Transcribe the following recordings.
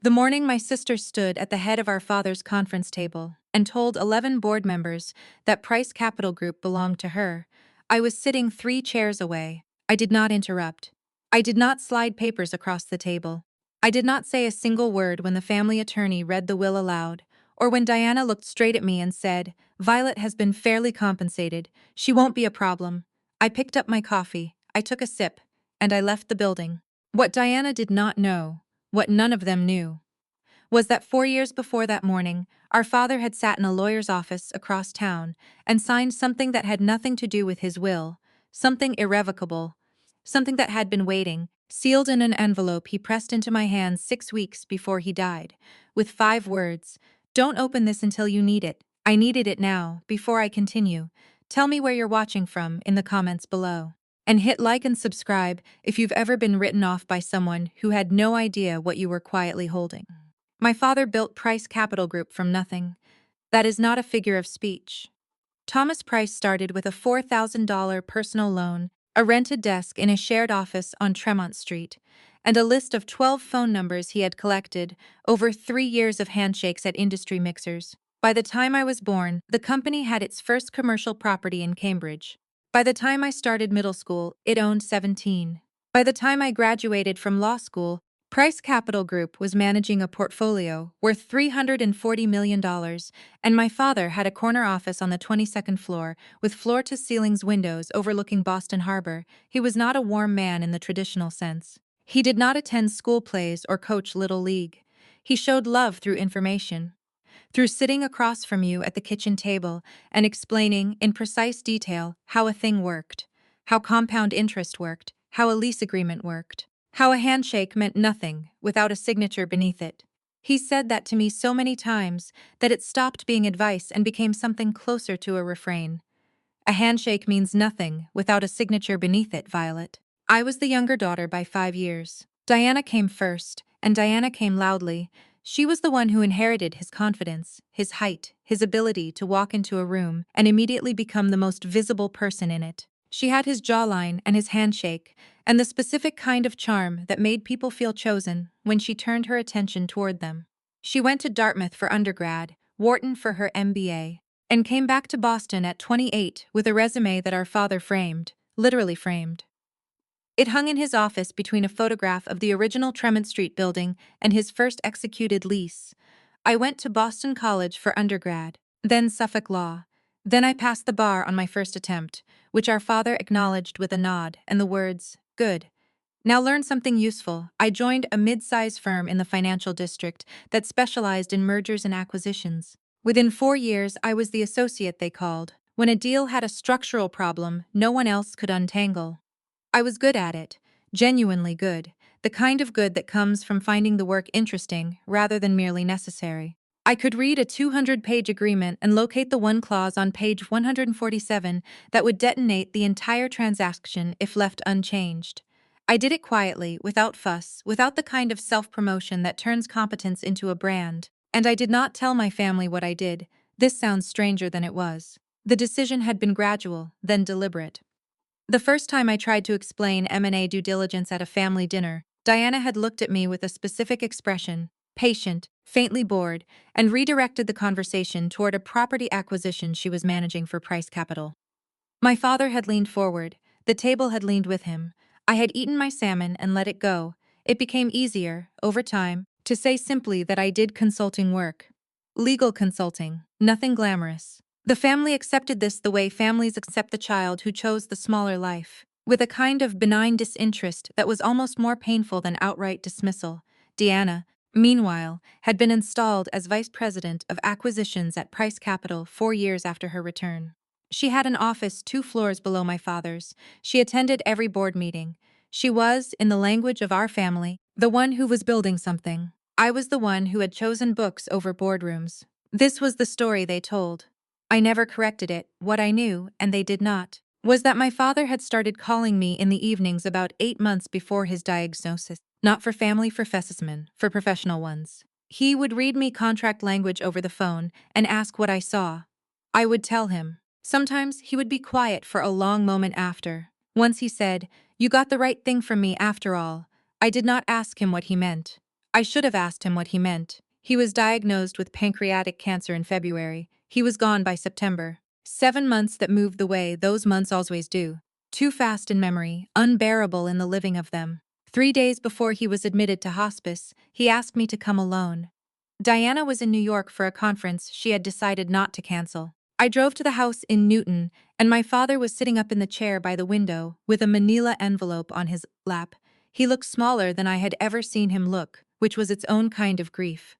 The morning my sister stood at the head of our father's conference table and told 11 board members that Price Capital Group belonged to her, I was sitting 3 chairs away. I did not interrupt. I did not slide papers across the table. I did not say a single word when the family attorney read the will aloud, or when Diana looked straight at me and said, "Violet has been fairly compensated. She won't be a problem." I picked up my coffee, I took a sip, and I left the building. What Diana did not know, what none of them knew, was that 4 years before that morning, our father had sat in a lawyer's office across town and signed something that had nothing to do with his will, something irrevocable, something that had been waiting, sealed in an envelope he pressed into my hands 6 weeks before he died, with 5 words: "Don't open this until you need it. I needed it now, before I continue. Tell me where you're watching from in the comments below. And hit like and subscribe if you've ever been written off by someone who had no idea what you were quietly holding." My father built Price Capital Group from nothing. That is not a figure of speech. Thomas Price started with a $4,000 personal loan, a rented desk in a shared office on Tremont Street, and a list of 12 phone numbers he had collected over 3 years of handshakes at industry mixers. By the time I was born, the company had its first commercial property in Cambridge. By the time I started middle school, it owned 17. By the time I graduated from law school, Price Capital Group was managing a portfolio worth $340 million, and my father had a corner office on the 22nd floor with floor-to-ceilings windows overlooking Boston Harbor. He was not a warm man in the traditional sense. He did not attend school plays or coach Little League. He showed love through information, through sitting across from you at the kitchen table and explaining in precise detail how a thing worked, how compound interest worked, how a lease agreement worked, how a handshake meant nothing without a signature beneath it. He said that to me so many times that it stopped being advice and became something closer to a refrain. A handshake means nothing without a signature beneath it, Violet. I was the younger daughter by 5 years. Diana came first, and Diana came loudly. She was the one who inherited his confidence, his height, his ability to walk into a room and immediately become the most visible person in it. She had his jawline and his handshake, and the specific kind of charm that made people feel chosen when she turned her attention toward them. She went to Dartmouth for undergrad, Wharton for her MBA, and came back to Boston at 28 with a resume that our father framed, literally framed. It hung in his office between a photograph of the original Tremont Street building and his first executed lease. I went to Boston College for undergrad, then Suffolk Law. Then I passed the bar on my first attempt, which our father acknowledged with a nod and the words, "Good. Now learn something useful." I joined a mid-size firm in the financial district that specialized in mergers and acquisitions. Within 4 years, I was the associate they called. When a deal had a structural problem no one else could untangle, I was good at it, genuinely good, the kind of good that comes from finding the work interesting rather than merely necessary. I could read a 200-page agreement and locate the one clause on page 147 that would detonate the entire transaction if left unchanged. I did it quietly, without fuss, without the kind of self-promotion that turns competence into a brand. And I did not tell my family what I did. This sounds stranger than it was. The decision had been gradual, then deliberate. The first time I tried to explain M&A due diligence at a family dinner, Diana had looked at me with a specific expression, patient, faintly bored, and redirected the conversation toward a property acquisition she was managing for Price Capital. My father had leaned forward. The table had leaned with him. I had eaten my salmon and let it go. It became easier, over time, to say simply that I did consulting work. Legal consulting, nothing glamorous. The family accepted this the way families accept the child who chose the smaller life, with a kind of benign disinterest that was almost more painful than outright dismissal. Diana, meanwhile, had been installed as vice president of acquisitions at Price Capital 4 years after her return. She had an office 2 floors below my father's. She attended every board meeting. She was, in the language of our family, the one who was building something. I was the one who had chosen books over boardrooms. This was the story they told. I never corrected it. What I knew, and they did not, was that my father had started calling me in the evenings about 8 months before his diagnosis. Not for family professional, for professional ones. He would read me contract language over the phone and ask what I saw. I would tell him. Sometimes he would be quiet for a long moment after. Once he said, "You got the right thing from me after all." I did not ask him what he meant. I should have asked him what he meant. He was diagnosed with pancreatic cancer in February. He was gone by September. 7 months that moved the way those months always do. Too fast in memory, unbearable in the living of them. 3 days before he was admitted to hospice, he asked me to come alone. Diana was in New York for a conference she had decided not to cancel. I drove to the house in Newton, and my father was sitting up in the chair by the window with a manila envelope on his lap. He looked smaller than I had ever seen him look, which was its own kind of grief.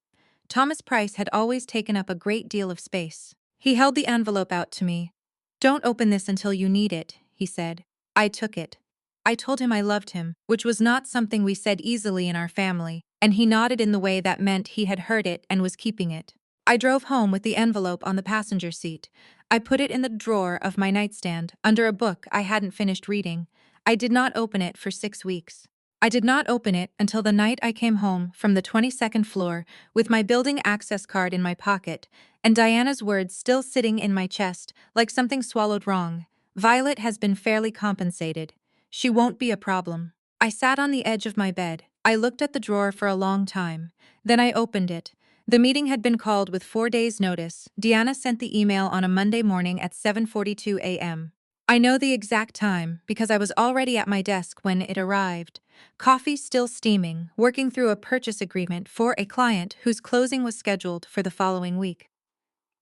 Thomas Price had always taken up a great deal of space. He held the envelope out to me. "Don't open this until you need it," he said. I took it. I told him I loved him, which was not something we said easily in our family, and he nodded in the way that meant he had heard it and was keeping it. I drove home with the envelope on the passenger seat. I put it in the drawer of my nightstand, under a book I hadn't finished reading. I did not open it for 6 weeks. I did not open it until the night I came home from the 22nd floor with my building access card in my pocket, and Diana's words still sitting in my chest like something swallowed wrong. "Violet has been fairly compensated. She won't be a problem." I sat on the edge of my bed. I looked at the drawer for a long time. Then I opened it. The meeting had been called with 4 days' notice. Diana sent the email on a Monday morning at 7:42 a.m. I know the exact time because I was already at my desk when it arrived. Coffee still steaming, working through a purchase agreement for a client whose closing was scheduled for the following week.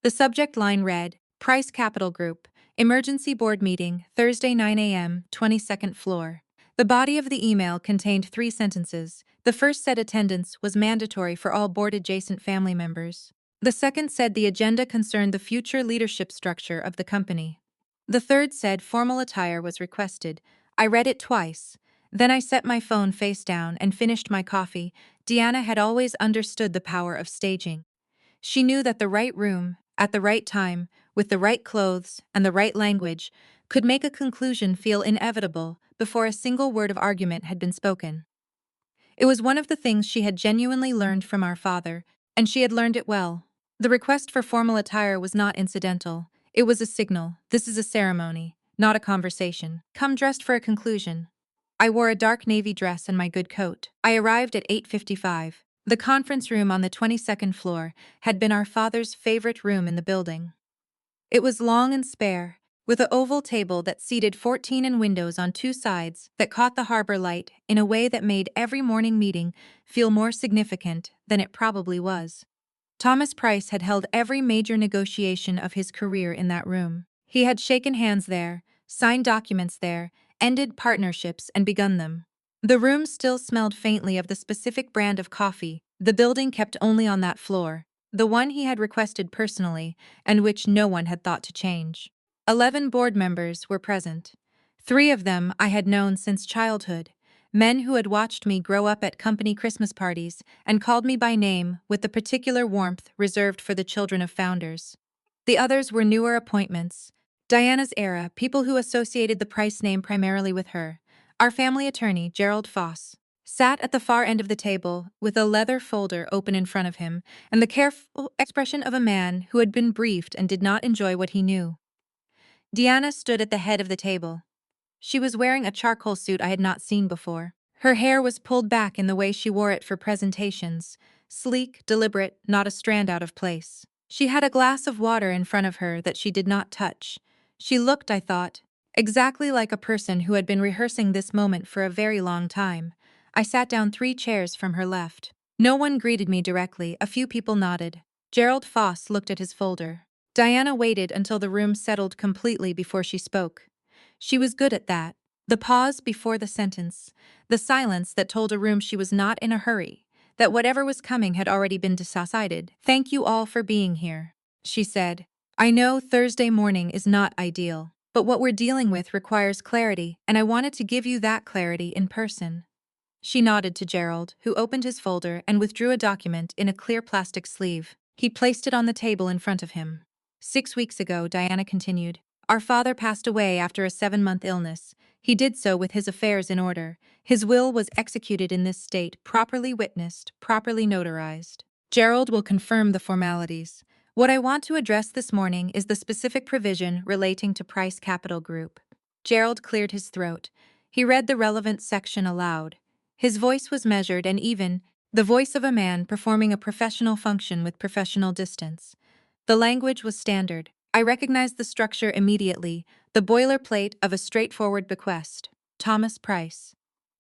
The subject line read, "Price Capital Group, Emergency Board Meeting, Thursday 9 a.m., 22nd floor." The body of the email contained 3 sentences. The first said attendance was mandatory for all board-adjacent family members. The second said the agenda concerned the future leadership structure of the company. The third said formal attire was requested. I read it twice. Then I set my phone face down and finished my coffee. Diana had always understood the power of staging. She knew that the right room, at the right time, with the right clothes and the right language, could make a conclusion feel inevitable before a single word of argument had been spoken. It was one of the things she had genuinely learned from our father, and she had learned it well. The request for formal attire was not incidental. It was a signal. This is a ceremony, not a conversation. Come dressed for a conclusion. I wore a dark navy dress and my good coat. I arrived at 8:55. The conference room on the 22nd floor had been our father's favorite room in the building. It was long and spare, with an oval table that seated 14 and windows on 2 sides that caught the harbor light in a way that made every morning meeting feel more significant than it probably was. Thomas Price had held every major negotiation of his career in that room. He had shaken hands there, signed documents there, ended partnerships and begun them. The room still smelled faintly of the specific brand of coffee the building kept only on that floor, the one he had requested personally, and which no one had thought to change. 11 board members were present. 3 of them I had known since childhood, men who had watched me grow up at company Christmas parties and called me by name with the particular warmth reserved for the children of founders. The others were newer appointments. Diana's era, people who associated the Price name primarily with her. Our family attorney, Gerald Foss, sat at the far end of the table with a leather folder open in front of him and the careful expression of a man who had been briefed and did not enjoy what he knew. Diana stood at the head of the table. She was wearing a charcoal suit I had not seen before. Her hair was pulled back in the way she wore it for presentations, sleek, deliberate, not a strand out of place. She had a glass of water in front of her that she did not touch. She looked, I thought, exactly like a person who had been rehearsing this moment for a very long time. I sat down 3 chairs from her left. No one greeted me directly, a few people nodded. Gerald Foss looked at his folder. Diana waited until the room settled completely before she spoke. She was good at that. The pause before the sentence, the silence that told a room she was not in a hurry, that whatever was coming had already been decided. "Thank you all for being here," she said. "I know Thursday morning is not ideal, but what we're dealing with requires clarity, and I wanted to give you that clarity in person." She nodded to Gerald, who opened his folder and withdrew a document in a clear plastic sleeve. He placed it on the table in front of him. 6 weeks ago, Diana continued, our father passed away after a 7-month illness. He did so with his affairs in order. His will was executed in this state, properly witnessed, properly notarized. Gerald will confirm the formalities. What I want to address this morning is the specific provision relating to Price Capital Group. Gerald cleared his throat. He read the relevant section aloud. His voice was measured and even, The voice of a man performing a professional function with professional distance. The language was standard. I recognized the structure immediately, the boilerplate of a straightforward bequest. Thomas Price,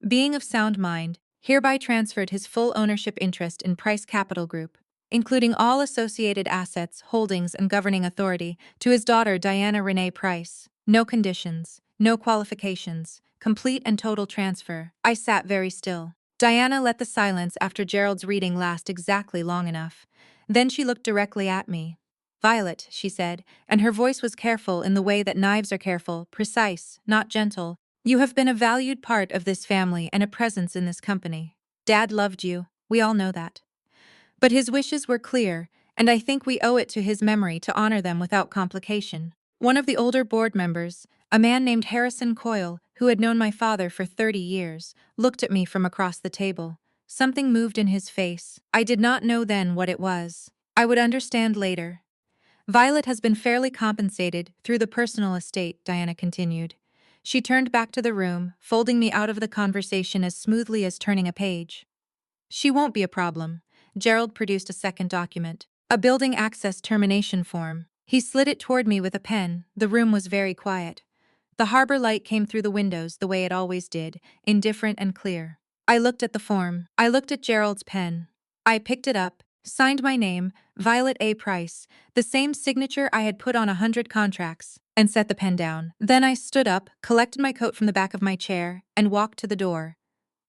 being of sound mind, hereby transferred his full ownership interest in Price Capital Group, including all associated assets, holdings, and governing authority, to his daughter Diana Renee Price. No conditions, no qualifications, complete and total transfer. I sat very still. Diana let the silence after Gerald's reading last exactly long enough. Then she looked directly at me. "Violet," she said, and her voice was careful in the way that knives are careful, precise, not gentle. "You have been a valued part of this family and a presence in this company. Dad loved you, we all know that. But his wishes were clear, and I think we owe it to his memory to honor them without complication." One of the older board members, a man named Harrison Coyle, who had known my father for 30 years, looked at me from across the table. Something moved in his face. I did not know then what it was. I would understand later. "Violet has been fairly compensated through the personal estate," Diana continued. She turned back to the room, folding me out of the conversation as smoothly as turning a page. "She won't be a problem." Gerald produced a second document, a building access termination form. He slid it toward me with a pen. The room was very quiet. The harbor light came through the windows the way it always did, indifferent and clear. I looked at the form. I looked at Gerald's pen. I picked it up, signed my name, Violet A. Price, the same signature I had put on 100 contracts, and set the pen down. Then I stood up, collected my coat from the back of my chair, and walked to the door.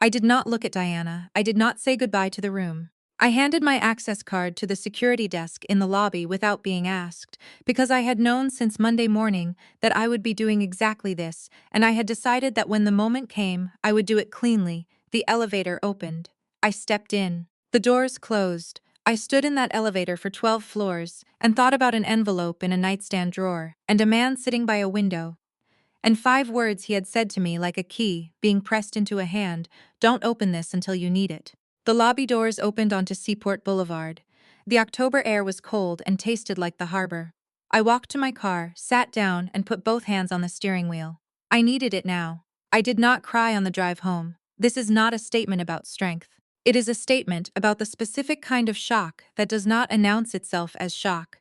I did not look at Diana. I did not say goodbye to the room. I handed my access card to the security desk in the lobby without being asked, because I had known since Monday morning that I would be doing exactly this, and I had decided that when the moment came, I would do it cleanly. The elevator opened. I stepped in. The doors closed. I stood in that elevator for 12 floors and thought about an envelope in a nightstand drawer and a man sitting by a window. And 5 words he had said to me like a key being pressed into a hand: "Don't open this until you need it." The lobby doors opened onto Seaport Boulevard. The October air was cold and tasted like the harbor. I walked to my car, sat down, and put both hands on the steering wheel. I needed it now. I did not cry on the drive home. This is not a statement about strength. It is a statement about the specific kind of shock that does not announce itself as shock.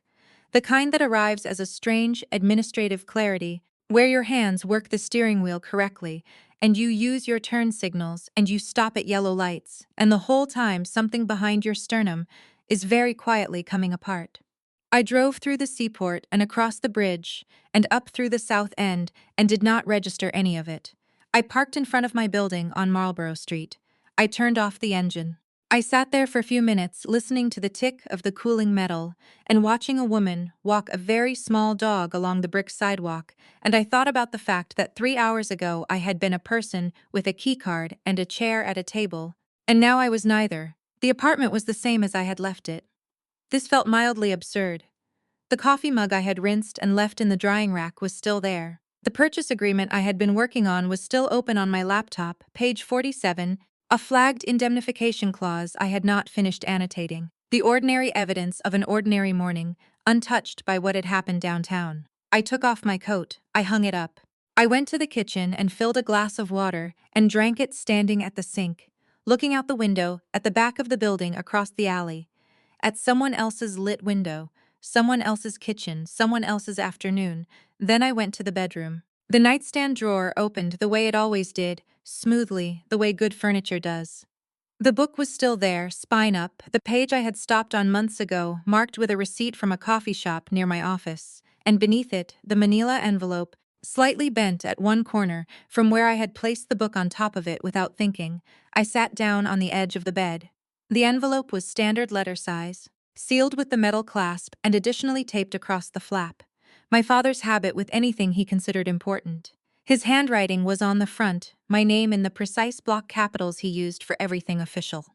The kind that arrives as a strange, administrative clarity, where your hands work the steering wheel correctly, and you use your turn signals, and you stop at yellow lights, and the whole time something behind your sternum is very quietly coming apart. I drove through the seaport and across the bridge and up through the South End and did not register any of it. I parked in front of my building on Marlborough Street. I turned off the engine. I sat there for a few minutes listening to the tick of the cooling metal and watching a woman walk a very small dog along the brick sidewalk, and I thought about the fact that 3 hours ago I had been a person with a keycard and a chair at a table, and now I was neither. The apartment was the same as I had left it. This felt mildly absurd. The coffee mug I had rinsed and left in the drying rack was still there. The purchase agreement I had been working on was still open on my laptop, page 47, a flagged indemnification clause I had not finished annotating. The ordinary evidence of an ordinary morning, untouched by what had happened downtown. I took off my coat. I hung it up. I went to the kitchen and filled a glass of water and drank it standing at the sink, looking out the window at the back of the building across the alley, at someone else's lit window, someone else's kitchen, someone else's afternoon. Then I went to the bedroom. The nightstand drawer opened the way it always did, smoothly, the way good furniture does. The book was still there, spine up, the page I had stopped on months ago, marked with a receipt from a coffee shop near my office, and beneath it, the manila envelope, slightly bent at one corner from where I had placed the book on top of it without thinking. I sat down on the edge of the bed. The envelope was standard letter size, sealed with the metal clasp and additionally taped across the flap. My father's habit with anything he considered important. His handwriting was on the front, my name in the precise block capitals he used for everything official.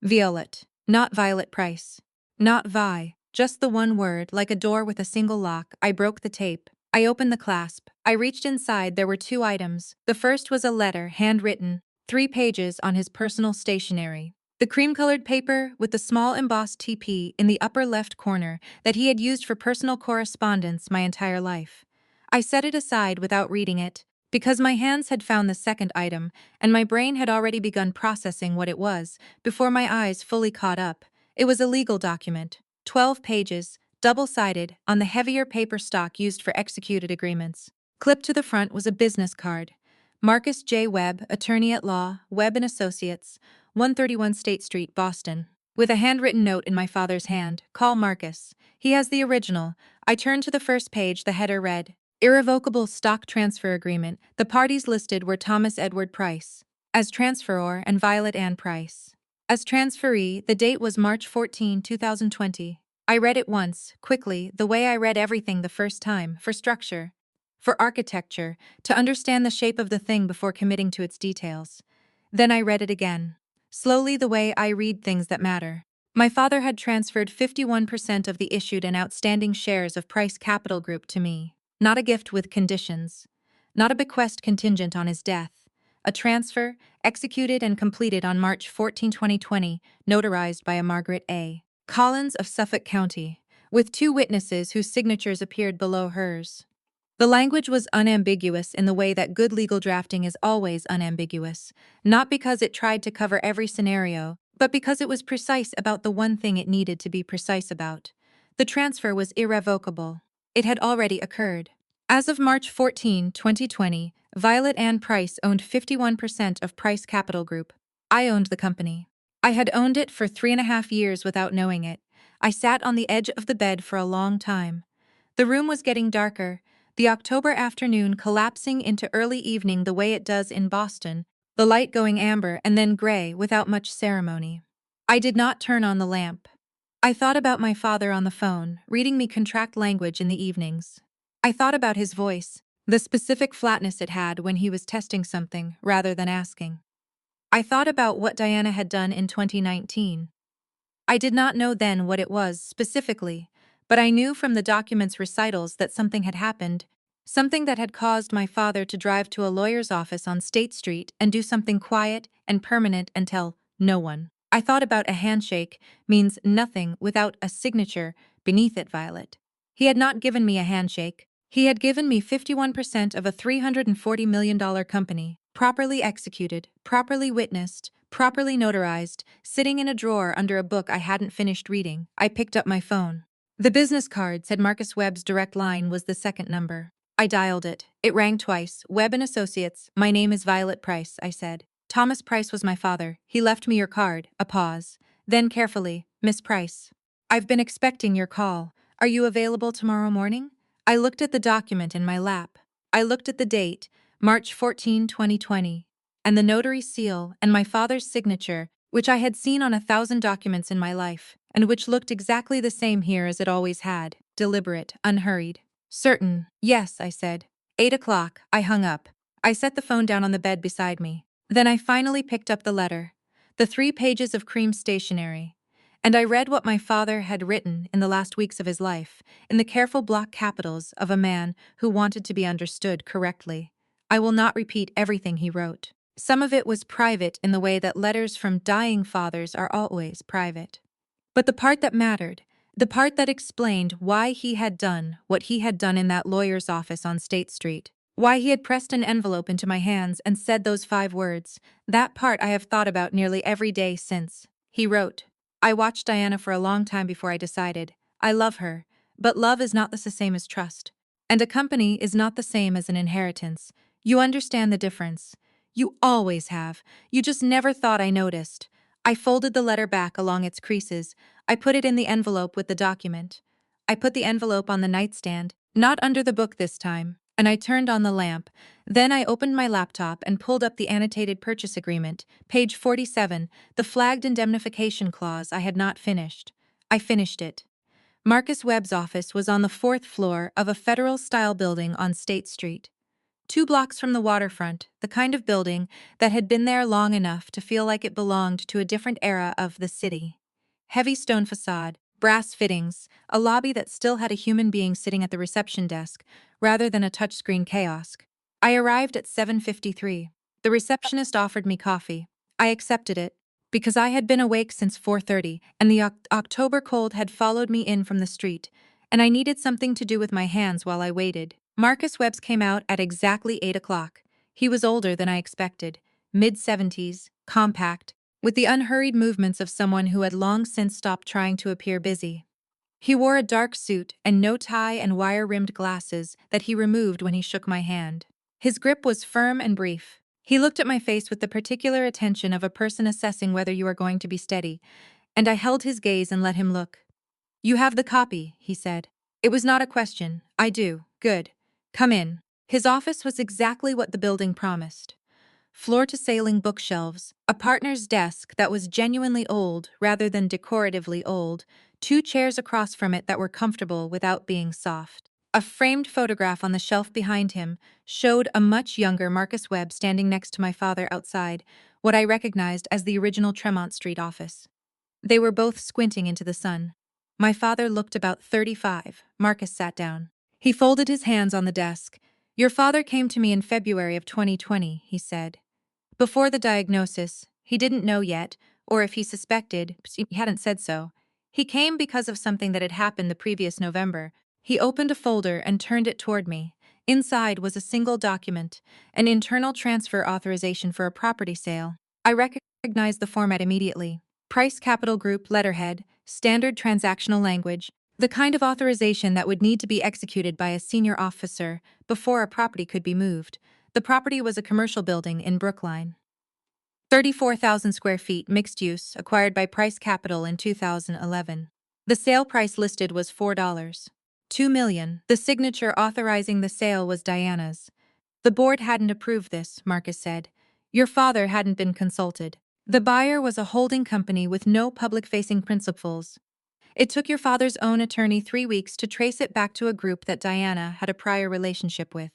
Violet, not Violet Price. Not Vi, just the one word, like a door with a single lock. I broke the tape. I opened the clasp. I reached inside. There were 2 items. The first was a letter, handwritten, 3 pages on his personal stationery. The cream-colored paper with the small embossed TP in the upper left corner that he had used for personal correspondence my entire life. I set it aside without reading it, Because my hands had found the second item, and my brain had already begun processing what it was, before my eyes fully caught up. It was a legal document, 12 pages, double-sided, on the heavier paper stock used for executed agreements. Clipped to the front was a business card. Marcus J. Webb, attorney at law, Webb & Associates, 131 State Street, Boston. With a handwritten note in my father's hand, call Marcus. He has the original. I turned to the first page. The header read, Irrevocable Stock Transfer Agreement. The parties listed were Thomas Edward Price as transferor and Violet Ann Price as transferee. The date was March 14, 2020. I read it once, quickly, the way I read everything the first time, for structure, for architecture, to understand the shape of the thing before committing to its details. Then I read it again, slowly, the way I read things that matter. My father had transferred 51% of the issued and outstanding shares of Price Capital Group to me. Not a gift with conditions. Not a bequest contingent on his death. A transfer, executed and completed on March 14, 2020, notarized by a Margaret A. Collins of Suffolk County, with 2 witnesses whose signatures appeared below hers. The language was unambiguous in the way that good legal drafting is always unambiguous, not because it tried to cover every scenario, but because it was precise about the one thing it needed to be precise about. The transfer was irrevocable. It had already occurred. As of March 14, 2020, Violet Ann Price owned 51% of Price Capital Group. I owned the company. I had owned it for 3.5 years without knowing it. I sat on the edge of the bed for a long time. The room was getting darker, the October afternoon collapsing into early evening the way it does in Boston, the light going amber and then gray without much ceremony. I did not turn on the lamp. I thought about my father on the phone, reading me contract language in the evenings. I thought about his voice, the specific flatness it had when he was testing something rather than asking. I thought about what Diana had done in 2019. I did not know then what it was specifically, but I knew from the document's recitals that something had happened, something that had caused my father to drive to a lawyer's office on State Street and do something quiet and permanent and tell no one. I thought about a handshake means nothing without a signature beneath it, Violet. He had not given me a handshake. He had given me 51% of a $340 million company, properly executed, properly witnessed, properly notarized, sitting in a drawer under a book I hadn't finished reading. I picked up my phone. The business card said Marcus Webb's direct line was the second number. I dialed it. It rang twice. Webb & Associates. My name is Violet Price, I said. Thomas Price was my father. He left me your card. A pause. Then carefully, Miss Price. I've been expecting your call. Are you available tomorrow morning? I looked at the document in my lap. I looked at the date, March 14, 2020, and the notary seal and my father's signature, which I had seen on 1,000 documents in my life, and which looked exactly the same here as it always had, deliberate, unhurried. Certain. Yes, I said. 8 o'clock. I hung up. I set the phone down on the bed beside me. Then I finally picked up the letter, the 3 pages of cream stationery, and I read what my father had written in the last weeks of his life, in the careful block capitals of a man who wanted to be understood correctly. I will not repeat everything he wrote. Some of it was private in the way that letters from dying fathers are always private. But the part that mattered, the part that explained why he had done what he had done in that lawyer's office on State Street, why he had pressed an envelope into my hands and said those 5 words, that part I have thought about nearly every day since. He wrote, I watched Diana for a long time before I decided. I love her, but love is not the same as trust. And a company is not the same as an inheritance. You understand the difference. You always have. You just never thought I noticed. I folded the letter back along its creases. I put it in the envelope with the document. I put the envelope on the nightstand, not under the book this time, and I turned on the lamp. Then I opened my laptop and pulled up the annotated purchase agreement, page 47, the flagged indemnification clause I had not finished. I finished it. Marcus Webb's office was on the 4th floor of a federal-style building on State Street. 2 blocks from the waterfront, the kind of building that had been there long enough to feel like it belonged to a different era of the city. Heavy stone facade, brass fittings, a lobby that still had a human being sitting at the reception desk, rather than a touchscreen kiosk. I arrived at 7:53. The receptionist offered me coffee. I accepted it, because I had been awake since 4:30, and the October cold had followed me in from the street, and I needed something to do with my hands while I waited. Marcus Webb's came out at exactly 8 o'clock. He was older than I expected, mid-70s, compact, with the unhurried movements of someone who had long since stopped trying to appear busy. He wore a dark suit and no tie and wire-rimmed glasses that he removed when he shook my hand. His grip was firm and brief. He looked at my face with the particular attention of a person assessing whether you are going to be steady, and I held his gaze and let him look. "You have the copy," he said. It was not a question. "I do. Good. Come in." His office was exactly what the building promised. Floor-to-ceiling bookshelves, a partner's desk that was genuinely old rather than decoratively old, two chairs across from it that were comfortable without being soft. A framed photograph on the shelf behind him showed a much younger Marcus Webb standing next to my father outside, what I recognized as the original Tremont Street office. They were both squinting into the sun. My father looked about 35. Marcus sat down. He folded his hands on the desk. "Your father came to me in February of 2020, he said. Before the diagnosis, he didn't know yet, or if he suspected, he hadn't said so. He came because of something that had happened the previous November." He opened a folder and turned it toward me. Inside was a single document, an internal transfer authorization for a property sale. I recognized the format immediately. Price Capital Group letterhead, standard transactional language, the kind of authorization that would need to be executed by a senior officer before a property could be moved. The property was a commercial building in Brookline. 34,000 square feet, mixed use, acquired by Price Capital in 2011. The sale price listed was $4. $2 million. The signature authorizing the sale was Diana's. "The board hadn't approved this," Marcus said. "Your father hadn't been consulted. The buyer was a holding company with no public-facing principals. It took your father's own attorney 3 weeks to trace it back to a group that Diana had a prior relationship with.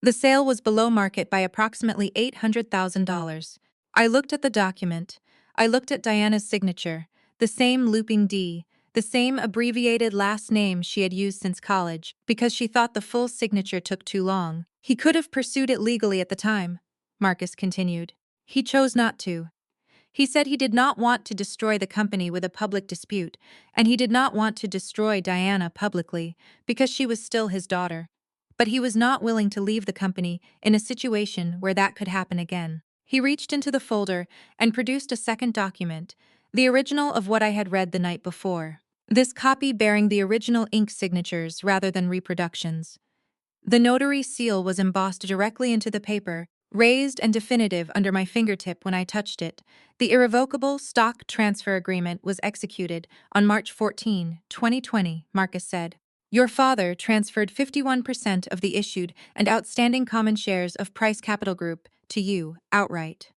The sale was below market by approximately $800,000. I looked at the document. I looked at Diana's signature, the same looping D, the same abbreviated last name she had used since college, because she thought the full signature took too long. He could have pursued it legally at the time," Marcus continued. "He chose not to. He said he did not want to destroy the company with a public dispute, and he did not want to destroy Diana publicly because she was still his daughter. But he was not willing to leave the company in a situation where that could happen again." He reached into the folder and produced a second document, the original of what I had read the night before. This copy bearing the original ink signatures rather than reproductions. The notary seal was embossed directly into the paper, raised and definitive under my fingertip when I touched it. The irrevocable stock transfer agreement was executed on March 14, 2020, Marcus said. "Your father transferred 51% of the issued and outstanding common shares of Price Capital Group to you, outright.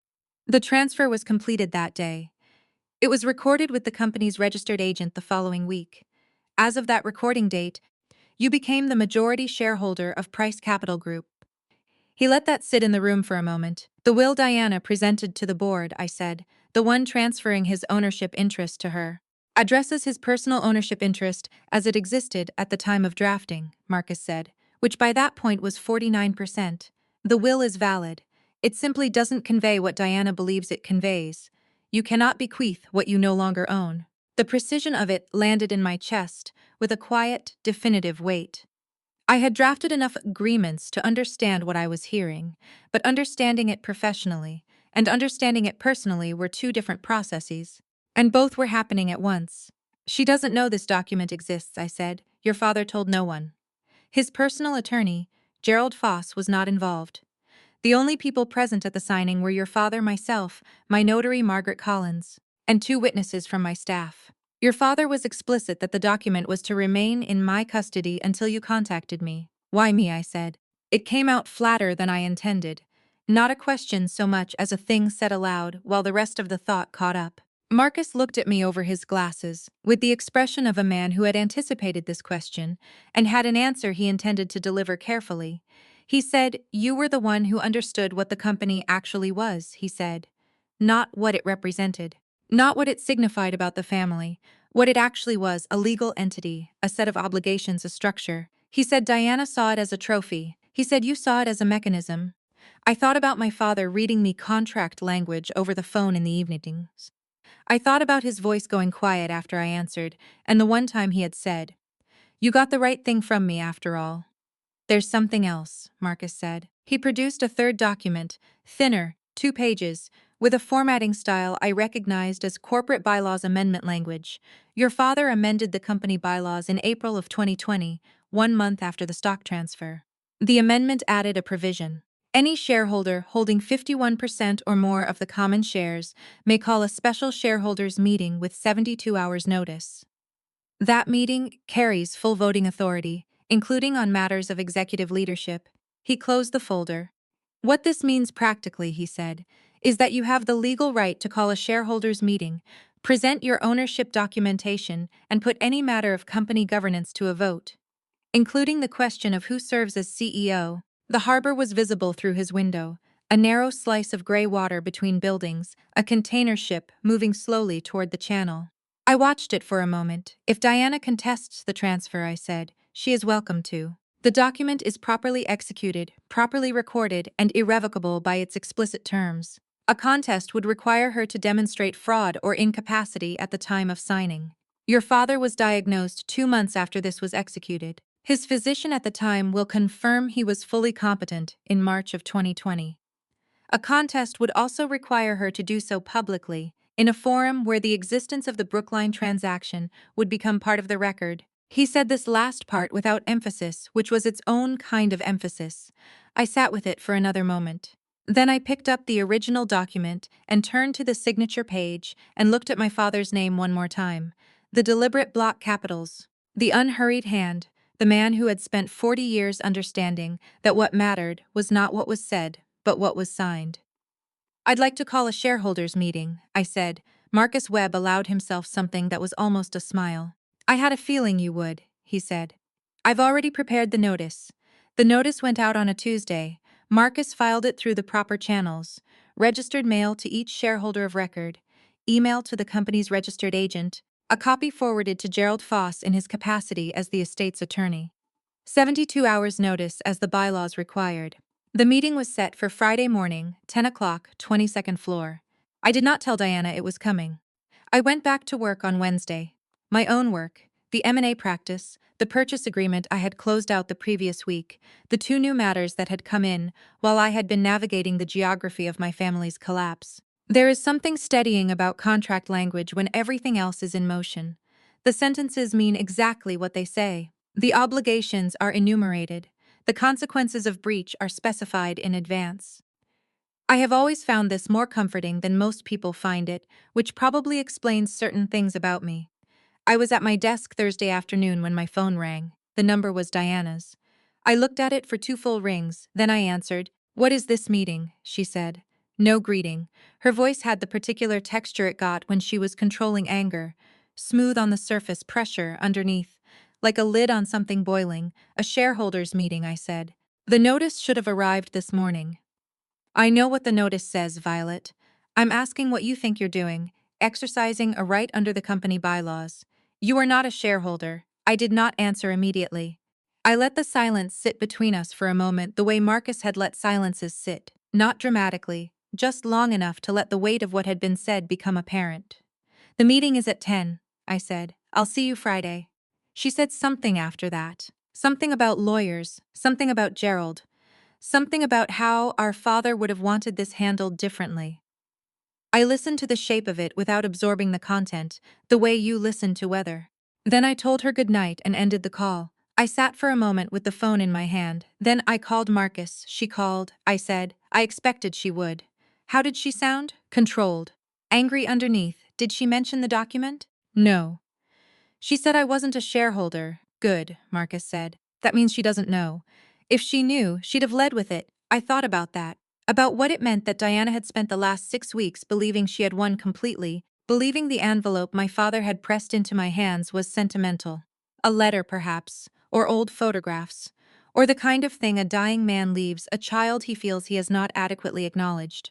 The transfer was completed that day. It was recorded with the company's registered agent the following week. As of that recording date, you became the majority shareholder of Price Capital Group." He let that sit in the room for a moment. "The will Diana presented to the board," I said, "the one transferring his ownership interest to her, addresses his personal ownership interest as it existed at the time of drafting," Marcus said, "which by that point was 49%. The will is valid. It simply doesn't convey what Diana believes it conveys. You cannot bequeath what you no longer own." The precision of it landed in my chest with a quiet, definitive weight. I had drafted enough agreements to understand what I was hearing, but understanding it professionally and understanding it personally were two different processes, and both were happening at once. "She doesn't know this document exists," I said. "Your father told no one." His personal attorney, Gerald Foss, was not involved. The only people present at the signing were your father, myself, my notary Margaret Collins, and two witnesses from my staff. "Your father was explicit that the document was to remain in my custody until you contacted me." "Why me?" I said. It came out flatter than I intended. Not a question so much as a thing said aloud while the rest of the thought caught up. Marcus looked at me over his glasses, with the expression of a man who had anticipated this question and had an answer he intended to deliver carefully. He said, "You were the one who understood what the company actually was," he said. "Not what it represented. Not what it signified about the family. What it actually was, a legal entity, a set of obligations, a structure." He said Diana saw it as a trophy. He said you saw it as a mechanism. I thought about my father reading me contract language over the phone in the evenings. I thought about his voice going quiet after I answered, and the one time he had said, "You got the right thing from me after all." "There's something else," Marcus said. He produced a third document, thinner, 2 pages, with a formatting style I recognized as corporate bylaws amendment language. Your father amended the company bylaws in April of 2020, 1 month after the stock transfer. The amendment added a provision. Any shareholder holding 51% or more of the common shares may call a special shareholders meeting with 72 hours notice. That meeting carries full voting authority, including on matters of executive leadership. He closed the folder. What this means practically, he said, is that you have the legal right to call a shareholders meeting, present your ownership documentation, and put any matter of company governance to a vote, including the question of who serves as CEO. The harbor was visible through his window, a narrow slice of gray water between buildings, a container ship moving slowly toward the channel. I watched it for a moment. If Diana contests the transfer, I said, she is welcome to. The document is properly executed, properly recorded, and irrevocable by its explicit terms. A contest would require her to demonstrate fraud or incapacity at the time of signing. Your father was diagnosed 2 months after this was executed. His physician at the time will confirm he was fully competent in March of 2020. A contest would also require her to do so publicly, in a forum where the existence of the Brookline transaction would become part of the record. He said this last part without emphasis, which was its own kind of emphasis. I sat with it for another moment. Then I picked up the original document and turned to the signature page and looked at my father's name one more time. The deliberate block capitals. The unhurried hand. The man who had spent 40 years understanding that what mattered was not what was said, but what was signed. I'd like to call a shareholders meeting, I said. Marcus Webb allowed himself something that was almost a smile. I had a feeling you would, he said. I've already prepared the notice. The notice went out on a Tuesday. Marcus filed it through the proper channels. Registered mail to each shareholder of record. Email to the company's registered agent. A copy forwarded to Gerald Foss in his capacity as the estate's attorney. 72 hours notice as the bylaws required. The meeting was set for Friday morning, 10 o'clock, 22nd floor. I did not tell Diana it was coming. I went back to work on Wednesday. My own work, the M&A practice, the purchase agreement I had closed out the previous week, the 2 new matters that had come in while I had been navigating the geography of my family's collapse. There is something steadying about contract language when everything else is in motion. The sentences mean exactly what they say. The obligations are enumerated. The consequences of breach are specified in advance. I have always found this more comforting than most people find it, which probably explains certain things about me. I was at my desk Thursday afternoon when my phone rang. The number was Diana's. I looked at it for 2 full rings, then I answered. "What is this meeting?" she said. No greeting. Her voice had the particular texture it got when she was controlling anger. Smooth on the surface, pressure underneath. Like a lid on something boiling. "A shareholders meeting," I said. "The notice should have arrived this morning." "I know what the notice says, Violet. I'm asking what you think you're doing, exercising a right under the company bylaws. You are not a shareholder." I did not answer immediately. I let the silence sit between us for a moment the way Marcus had let silences sit, not dramatically, just long enough to let the weight of what had been said become apparent. "The meeting is at 10, I said. "I'll see you Friday." She said something after that. Something about lawyers, something about Gerald. Something about how our father would have wanted this handled differently. I listened to the shape of it without absorbing the content, the way you listen to weather. Then I told her good night and ended the call. I sat for a moment with the phone in my hand. Then I called Marcus. She called, I said. I expected she would. How did she sound? Controlled. Angry underneath. Did she mention the document? No. She said I wasn't a shareholder. Good, Marcus said. That means she doesn't know. If she knew, she'd have led with it. I thought about that. About what it meant that Diana had spent the last 6 weeks believing she had won completely, believing the envelope my father had pressed into my hands was sentimental. A letter, perhaps, or old photographs, or the kind of thing a dying man leaves a child he feels he has not adequately acknowledged.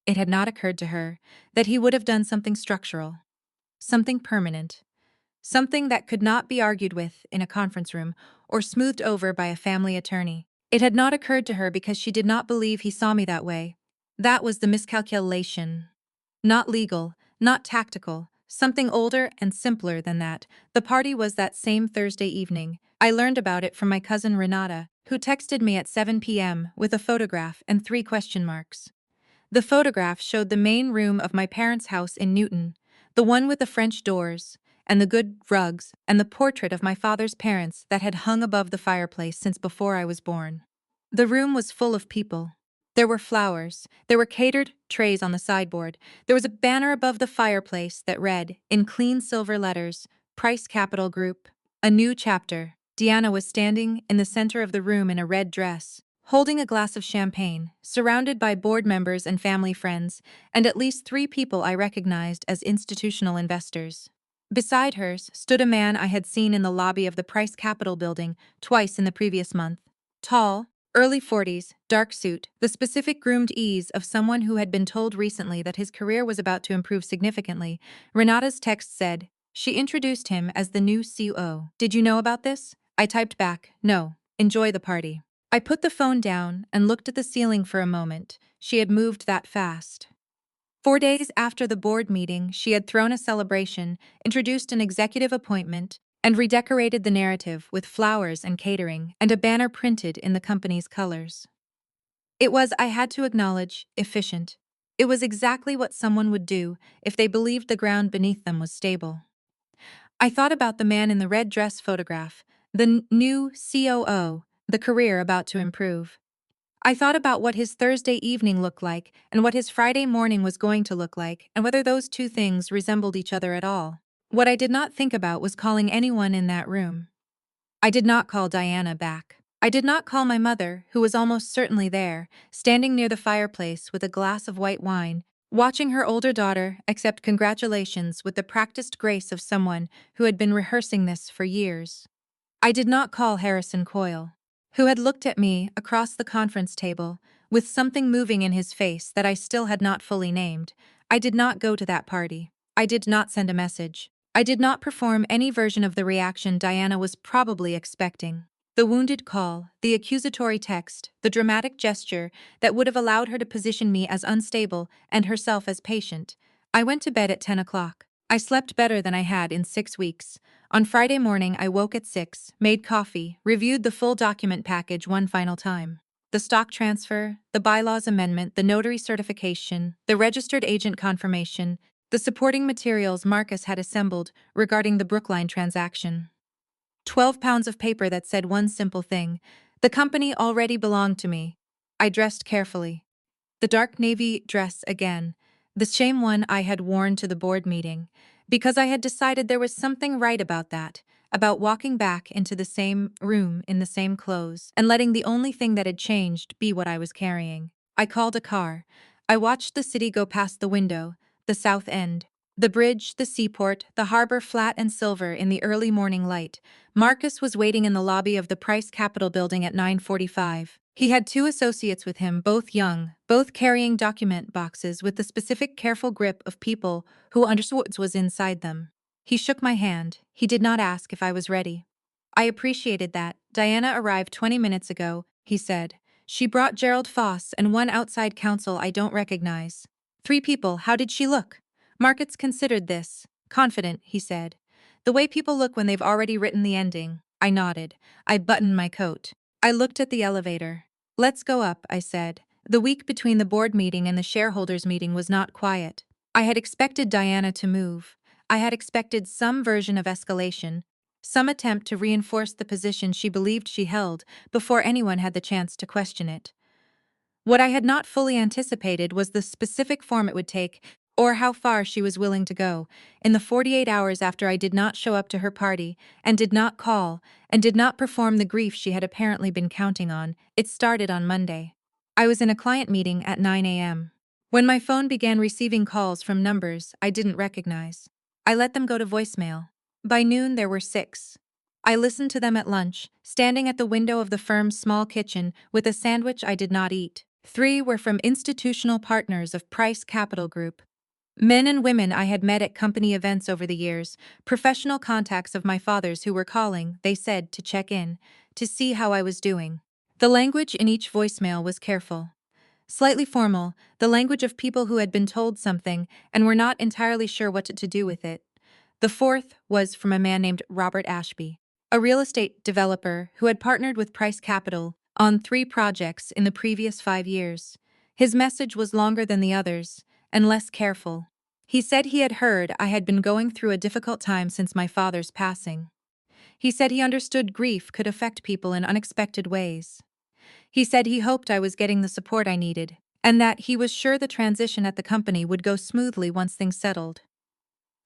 It had not occurred to her that he would have done something structural, something permanent. Something that could not be argued with in a conference room or smoothed over by a family attorney. It had not occurred to her because she did not believe he saw me that way. That was the miscalculation. Not legal, not tactical, something older and simpler than that. The party was that same Thursday evening. I learned about it from my cousin Renata. who texted me at 7 p.m. with a photograph and 3 question marks. The photograph showed the main room of my parents' house in Newton, the one with the French doors, and the good rugs, and the portrait of my father's parents that had hung above the fireplace since before I was born. The room was full of people. There were flowers, there were catered trays on the sideboard, there was a banner above the fireplace that read, in clean silver letters, Price Capital Group, a new chapter. Diana was standing in the center of the room in a red dress, holding a glass of champagne, surrounded by board members and family friends, and at least 3 people I recognized as institutional investors. Beside her stood a man I had seen in the lobby of the Price Capital building twice in the previous month. Tall, early 40s, dark suit, the specific groomed ease of someone who had been told recently that his career was about to improve significantly. Renata's text said, she introduced him as the new COO. Did you know about this? I typed back, no, enjoy the party. I put the phone down and looked at the ceiling for a moment. She had moved that fast. 4 days after the board meeting, she had thrown a celebration, introduced an executive appointment, and redecorated the narrative with flowers and catering and a banner printed in the company's colors. It was, I had to acknowledge, efficient. It was exactly what someone would do if they believed the ground beneath them was stable. I thought about the man in the red dress photograph, the new COO, the career about to improve. I thought about what his Thursday evening looked like and what his Friday morning was going to look like and whether those two things resembled each other at all. What I did not think about was calling anyone in that room. I did not call Diana back. I did not call my mother, who was almost certainly there, standing near the fireplace with a glass of white wine, watching her older daughter accept congratulations with the practiced grace of someone who had been rehearsing this for years. I did not call Harrison Coyle, who had looked at me across the conference table, with something moving in his face that I still had not fully named. I did not go to that party. I did not send a message. I did not perform any version of the reaction Diana was probably expecting. The wounded call, the accusatory text, the dramatic gesture that would have allowed her to position me as unstable and herself as patient. I went to bed at 10 o'clock. I slept better than I had in 6 weeks. On Friday morning, I woke at 6, made coffee, reviewed the full document package one final time. The stock transfer, the bylaws amendment, the notary certification, the registered agent confirmation, the supporting materials Marcus had assembled regarding the Brookline transaction. 12 pounds of paper that said one simple thing: the company already belonged to me. I dressed carefully. The dark navy dress again, the same one I had worn to the board meeting, because I had decided there was something right about that, about walking back into the same room in the same clothes and letting the only thing that had changed be what I was carrying. I called a car. I watched the city go past the window, the south end, the bridge, the seaport, the harbor flat and silver in the early morning light. Marcus was waiting in the lobby of the Price Capital building at 9:45. He had 2 associates with him, both young, both carrying document boxes with the specific careful grip of people who understood what was inside them. He shook my hand. He did not ask if I was ready. I appreciated that. Diana arrived 20 minutes ago, he said. She brought Gerald Foss and one outside counsel I don't recognize. 3 people, how did she look? Marcus considered this. Confident, he said. The way people look when they've already written the ending. I nodded. I buttoned my coat. I looked at the elevator. Let's go up, I said. The week between the board meeting and the shareholders meeting was not quiet. I had expected Diana to move. I had expected some version of escalation, some attempt to reinforce the position she believed she held before anyone had the chance to question it. What I had not fully anticipated was the specific form it would take, or how far she was willing to go. In the 48 hours after I did not show up to her party, and did not call, and did not perform the grief she had apparently been counting on, it started on Monday. I was in a client meeting at 9 a.m. when my phone began receiving calls from numbers I didn't recognize. I let them go to voicemail. By noon there were 6. I listened to them at lunch, standing at the window of the firm's small kitchen with a sandwich I did not eat. 3 were from institutional partners of Price Capital Group. Men and women I had met at company events over the years, professional contacts of my father's who were calling, they said, to check in, to see how I was doing. The language in each voicemail was careful. Slightly formal, the language of people who had been told something and were not entirely sure what to do with it. The 4th was from a man named Robert Ashby. a real estate developer who had partnered with Price Capital on 3 projects in the previous 5 years. His message was longer than the others and less careful. He said he had heard I had been going through a difficult time since my father's passing. He said he understood grief could affect people in unexpected ways. He said he hoped I was getting the support I needed, and that he was sure the transition at the company would go smoothly once things settled.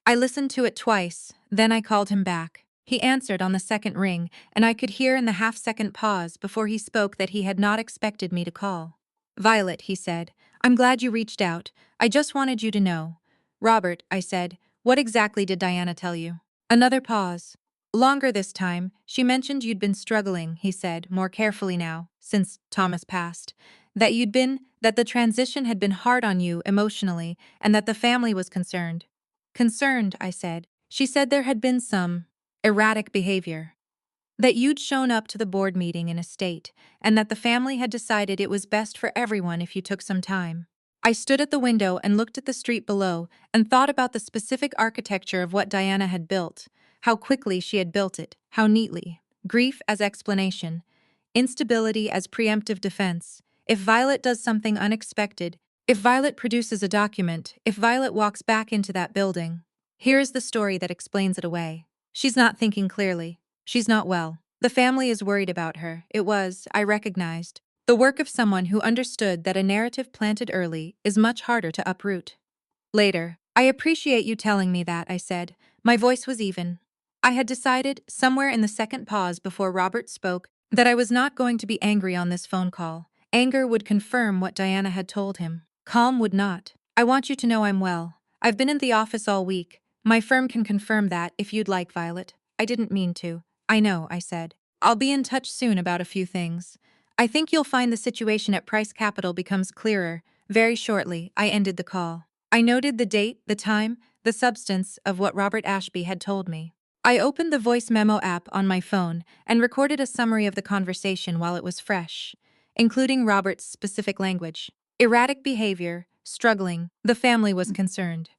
I listened to it twice, then I called him back. He answered on the second ring, and I could hear in the half-second pause before he spoke that he had not expected me to call. "Violet," he said, "I'm glad you reached out. I just wanted you to know." "Robert," I said, "what exactly did Diana tell you?" Another pause. "Longer this time. She mentioned you'd been struggling," he said, more carefully now, since Thomas passed. That the transition had been hard on you emotionally, and that the family was concerned." "Concerned," I said. "She said there had been some erratic behavior. That you'd shown up to the board meeting in a state, and that the family had decided it was best for everyone if you took some time." I stood at the window and looked at the street below and thought about the specific architecture of what Diana had built, how quickly she had built it, how neatly. Grief as explanation, instability as preemptive defense. If Violet does something unexpected, if Violet produces a document, if Violet walks back into that building, here is the story that explains it away. She's not thinking clearly. She's not well. The family is worried about her. It was, I recognized, the work of someone who understood that a narrative planted early is much harder to uproot. Later, "I appreciate you telling me that," I said. My voice was even. I had decided, somewhere in the second pause before Robert spoke, that I was not going to be angry on this phone call. Anger would confirm what Diana had told him. Calm would not. "I want you to know I'm well. I've been in the office all week. My firm can confirm that if you'd like, Violet." I didn't mean to. "I know," I said. "I'll be in touch soon about a few things. I think you'll find the situation at Price Capital becomes clearer very shortly." I ended the call. I noted the date, the time, the substance of what Robert Ashby had told me. I opened the voice memo app on my phone and recorded a summary of the conversation while it was fresh, including Robert's specific language. Erratic behavior, struggling, the family was concerned.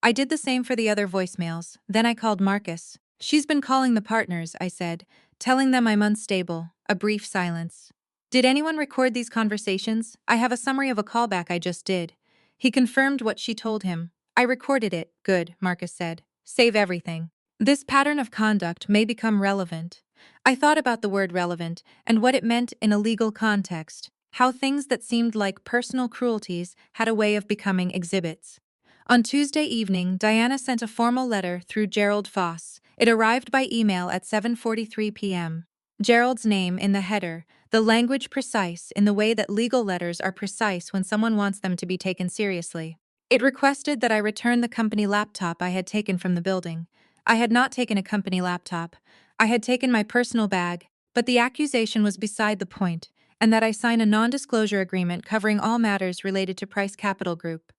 I did the same for the other voicemails, then I called Marcus. "She's been calling the partners," I said, "telling them I'm unstable." A brief silence. "Did anyone record these conversations? I have a summary of a callback I just did." He confirmed what she told him. "I recorded it." "Good," Marcus said. "Save everything. This pattern of conduct may become relevant." I thought about the word relevant and what it meant in a legal context, how things that seemed like personal cruelties had a way of becoming exhibits. On Tuesday evening, Diana sent a formal letter through Gerald Foss. It arrived by email at 7:43 p.m. Gerald's name in the header, the language precise in the way that legal letters are precise when someone wants them to be taken seriously. It requested that I return the company laptop I had taken from the building. I had not taken a company laptop. I had taken my personal bag, but the accusation was beside the point, and that I sign a non-disclosure agreement covering all matters related to Price Capital Group.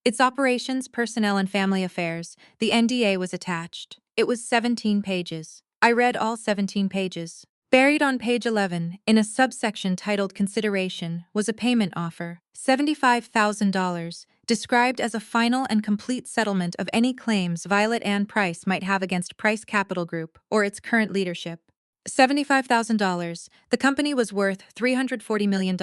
Its operations, personnel, and family affairs. The NDA was attached. It was 17 pages. I read all 17 pages. Buried on page 11, in a subsection titled Consideration, was a payment offer, $75,000, described as a final and complete settlement of any claims Violet Ann Price might have against Price Capital Group or its current leadership. $75,000. The company was worth $340 million.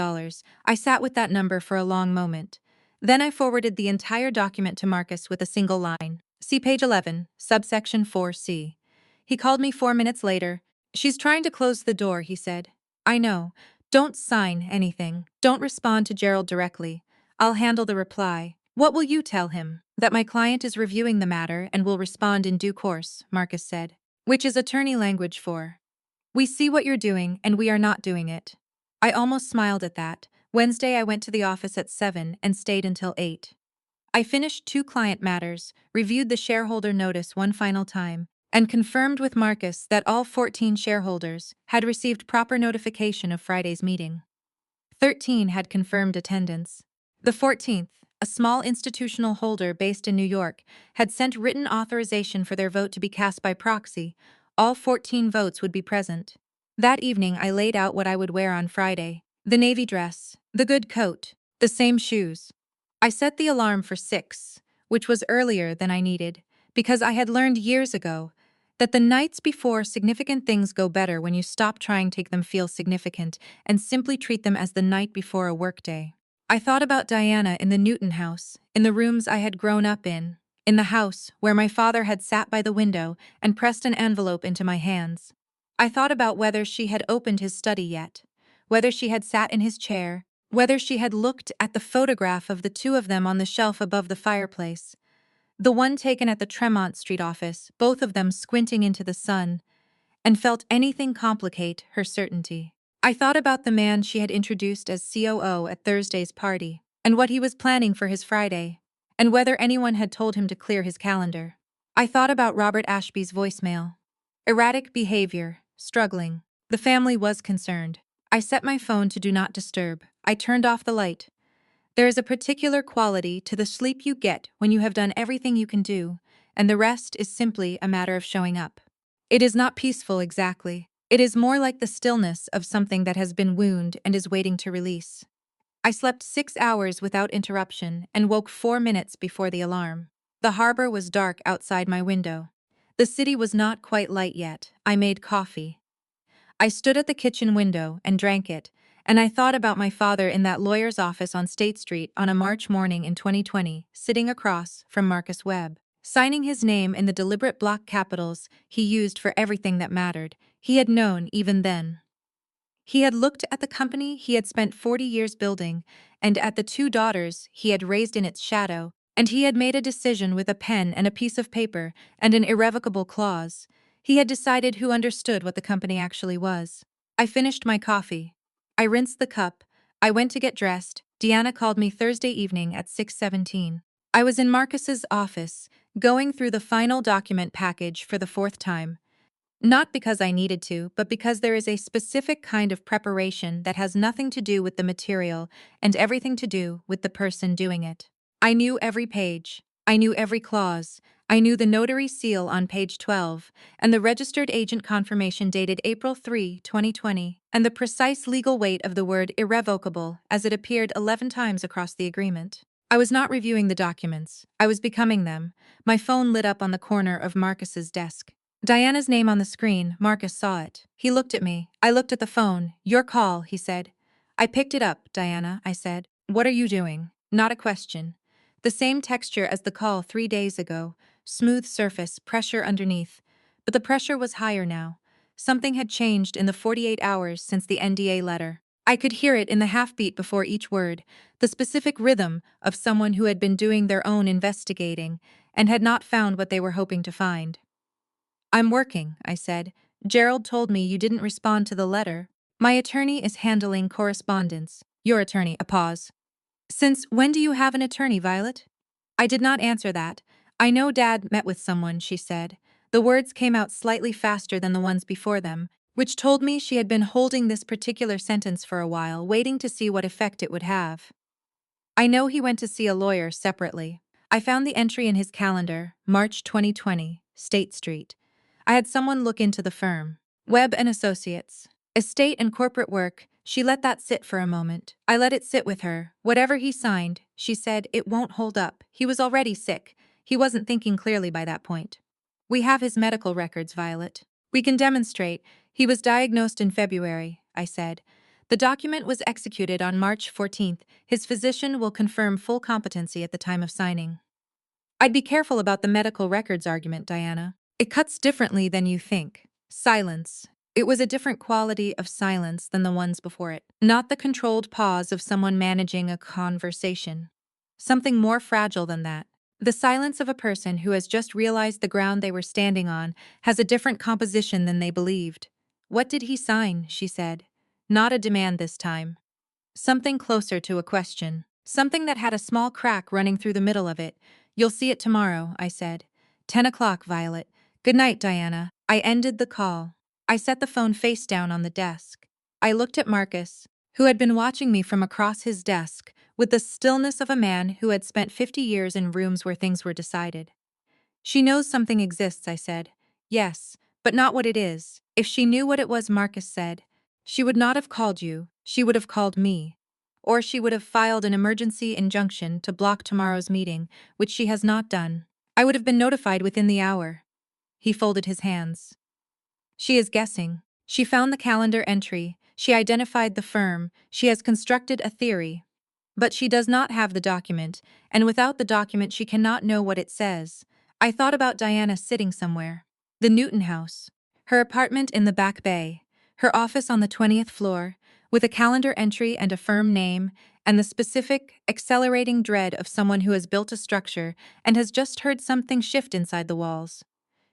I sat with that number for a long moment. Then I forwarded the entire document to Marcus with a single line. "See page 11, subsection 4C. He called me 4 minutes later. "She's trying to close the door," he said. "I know. Don't sign anything. Don't respond to Gerald directly. I'll handle the reply." "What will you tell him?" "That my client is reviewing the matter and will respond in due course," Marcus said. Which is attorney language for, "We see what you're doing and we are not doing it." I almost smiled at that. Wednesday I went to the office at 7 and stayed until 8. I finished 2 client matters, reviewed the shareholder notice one final time, and confirmed with Marcus that all 14 shareholders had received proper notification of Friday's meeting. 13 had confirmed attendance. The 14th, a small institutional holder based in New York, had sent written authorization for their vote to be cast by proxy. All 14 votes would be present. That evening I laid out what I would wear on Friday: the navy dress, the good coat, the same shoes. I set the alarm for 6, which was earlier than I needed, because I had learned years ago That the nights before significant things go better when you stop trying to make them feel significant and simply treat them as the night before a workday. I thought about Diana in the Newton house, in the rooms I had grown up in the house where my father had sat by the window and pressed an envelope into my hands. I thought about whether she had opened his study yet, whether she had sat in his chair, whether she had looked at the photograph of the two of them on the shelf above the fireplace, the one taken at the Tremont Street office, both of them squinting into the sun, and felt anything complicate her certainty. I thought about the man she had introduced as COO at Thursday's party, and what he was planning for his Friday, and whether anyone had told him to clear his calendar. I thought about Robert Ashby's voicemail. Erratic behavior, struggling. The family was concerned. I set my phone to do not disturb. I turned off the light. There is a particular quality to the sleep you get when you have done everything you can do, and the rest is simply a matter of showing up. It is not peaceful exactly. It is more like the stillness of something that has been wounded and is waiting to release. I slept 6 hours without interruption and woke 4 minutes before the alarm. The harbor was dark outside my window. The city was not quite light yet. I made coffee. I stood at the kitchen window and drank it, and I thought about my father in that lawyer's office on State Street on a March morning in 2020, sitting across from Marcus Webb, signing his name in the deliberate block capitals he used for everything that mattered. He had known even then. He had looked at the company he had spent 40 years building, and at the two daughters he had raised in its shadow, and he had made a decision with a pen and a piece of paper and an irrevocable clause. He had decided who understood what the company actually was. I finished my coffee. I rinsed the cup. I went to get dressed. Deanna called me Thursday evening at 6:17. I was in Marcus's office, going through the final document package for the fourth time. Not because I needed to, but because there is a specific kind of preparation that has nothing to do with the material and everything to do with the person doing it. I knew every page. I knew every clause. I knew the notary seal on page 12, and the registered agent confirmation dated April 3, 2020, and the precise legal weight of the word irrevocable as it appeared 11 times across the agreement. I was not reviewing the documents. I was becoming them. My phone lit up on the corner of Marcus's desk. Diana's name on the screen. Marcus saw it. He looked at me. I looked at the phone. "Your call," he said. I picked it up, Diana, I said. "What are you doing?" Not a question. The same texture as the call 3 days ago. Smooth surface, pressure underneath. But the pressure was higher now. Something had changed in the 48 hours since the NDA letter. I could hear it in the half-beat before each word, the specific rhythm of someone who had been doing their own investigating and had not found what they were hoping to find. "I'm working," I said. "Gerald told me you didn't respond to the letter. My attorney is handling correspondence." "Your attorney," a pause. "Since when do you have an attorney, Violet?" I did not answer that. "I know Dad met with someone," she said. The words came out slightly faster than the ones before them, which told me she had been holding this particular sentence for a while, waiting to see what effect it would have. "I know he went to see a lawyer separately." I found the entry in his calendar, March 2020, State Street. I had someone look into the firm. Webb and Associates. Estate and corporate work. She let that sit for a moment. I let it sit with her. "Whatever he signed," she said, "it won't hold up. He was already sick. He wasn't thinking clearly by that point." "We have his medical records, Violet. We can demonstrate. He was diagnosed in February," I said. "The document was executed on March 14th. His physician will confirm full competency at the time of signing." "I'd be careful about the medical records argument, Diana. It cuts differently than you think." Silence. It was a different quality of silence than the ones before it. Not the controlled pause of someone managing a conversation. Something more fragile than that. The silence of a person who has just realized the ground they were standing on has a different composition than they believed. "What did he sign?" she said. Not a demand this time. Something closer to a question. Something that had a small crack running through the middle of it. "You'll see it tomorrow," I said. 10 o'clock, Violet. "Good night, Diana." I ended the call. I set the phone face down on the desk. I looked at Marcus, who had been watching me from across his desk, with the stillness of a man who had spent 50 years in rooms where things were decided. "She knows something exists," I said. "Yes, but not what it is. If she knew what it was," Marcus said, "she would not have called you, she would have called me. Or she would have filed an emergency injunction to block tomorrow's meeting, which she has not done. I would have been notified within the hour." He folded his hands. She is guessing. She found the calendar entry. She identified the firm. She has constructed a theory. But she does not have the document, and without the document she cannot know what it says. I thought about Diana sitting somewhere. The Newton House. Her apartment in the Back Bay. Her office on the 20th floor, with a calendar entry and a firm name, and the specific, accelerating dread of someone who has built a structure and has just heard something shift inside the walls.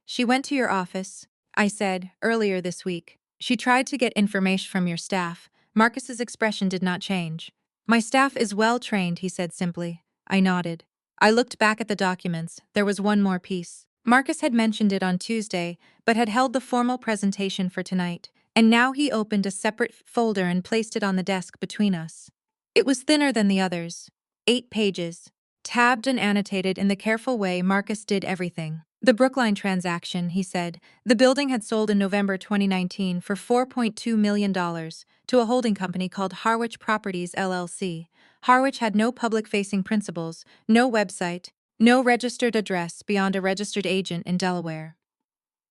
She went to your office, I said, earlier this week. She tried to get information from your staff. Marcus's expression did not change. My staff is well trained, he said simply. I nodded. I looked back at the documents. There was one more piece. Marcus had mentioned it on Tuesday, but had held the formal presentation for tonight, and now he opened a separate folder and placed it on the desk between us. It was thinner than the others. 8 pages, tabbed and annotated in the careful way Marcus did everything. The Brookline transaction, he said. The building had sold in November 2019 for $4.2 million to a holding company called Harwich Properties LLC. Harwich had no public-facing principals, no website, no registered address beyond a registered agent in Delaware.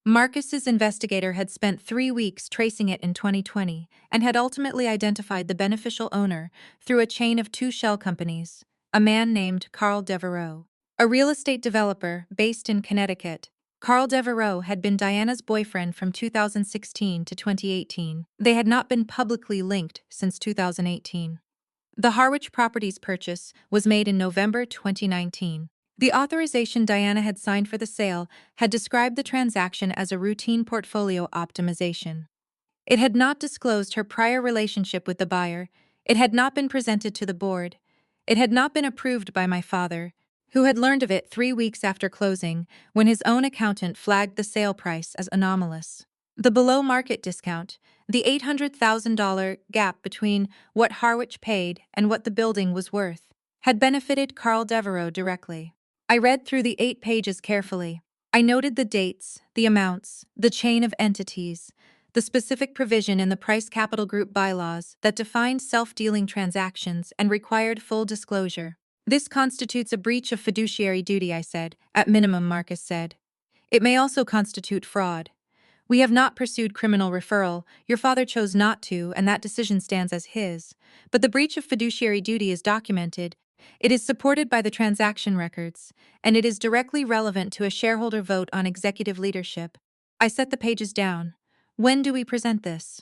Marcus's investigator had spent 3 weeks tracing it in 2020 and had ultimately identified the beneficial owner through a chain of 2 shell companies, a man named Carl Devereaux, a real estate developer based in Connecticut. Carl Devereaux had been Diana's boyfriend from 2016 to 2018. They had not been publicly linked since 2018. The Harwich Properties purchase was made in November 2019. The authorization Diana had signed for the sale had described the transaction as a routine portfolio optimization. It had not disclosed her prior relationship with the buyer. It had not been presented to the board. It had not been approved by my father, who had learned of it 3 weeks after closing, when his own accountant flagged the sale price as anomalous. The below-market discount, the $800,000 gap between what Harwich paid and what the building was worth, had benefited Carl Devereaux directly. I read through the 8 pages carefully. I noted the dates, the amounts, the chain of entities, the specific provision in the Price Capital Group bylaws that defined self-dealing transactions and required full disclosure. This constitutes a breach of fiduciary duty, I said. At minimum, Marcus said. It may also constitute fraud. We have not pursued criminal referral. Your father chose not to, and that decision stands as his. But the breach of fiduciary duty is documented. It is supported by the transaction records, and it is directly relevant to a shareholder vote on executive leadership. I set the pages down. When do we present this?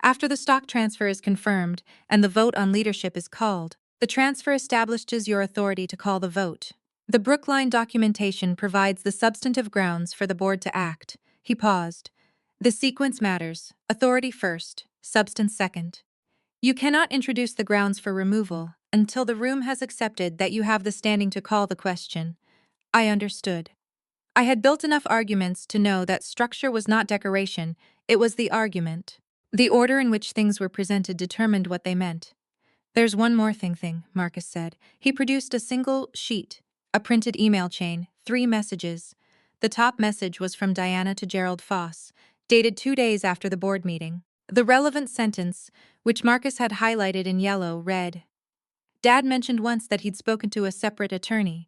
After the stock transfer is confirmed and the vote on leadership is called. The transfer establishes your authority to call the vote. The Brookline documentation provides the substantive grounds for the board to act. He paused. The sequence matters. Authority first, substance second. You cannot introduce the grounds for removal until the room has accepted that you have the standing to call the question. I understood. I had built enough arguments to know that structure was not decoration, it was the argument. The order in which things were presented determined what they meant. There's one more thing, Marcus said. He produced a single sheet, a printed email chain, 3 messages. The top message was from Diana to Gerald Foss, dated 2 days after the board meeting. The relevant sentence, which Marcus had highlighted in yellow, read, Dad mentioned once that he'd spoken to a separate attorney,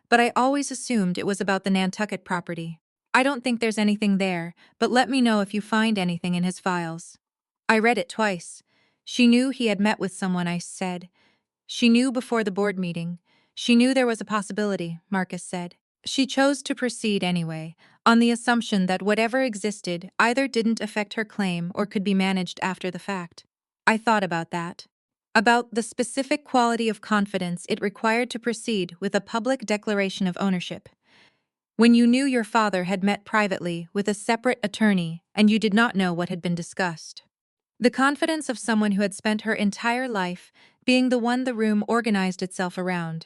but I always assumed it was about the Nantucket property. I don't think there's anything there, but let me know if you find anything in his files. I read it twice. She knew he had met with someone, I said. She knew before the board meeting. She knew there was a possibility, Marcus said. She chose to proceed anyway, on the assumption that whatever existed either didn't affect her claim or could be managed after the fact. I thought about that. About the specific quality of confidence it required to proceed with a public declaration of ownership. When you knew your father had met privately with a separate attorney and you did not know what had been discussed. The confidence of someone who had spent her entire life being the one the room organized itself around.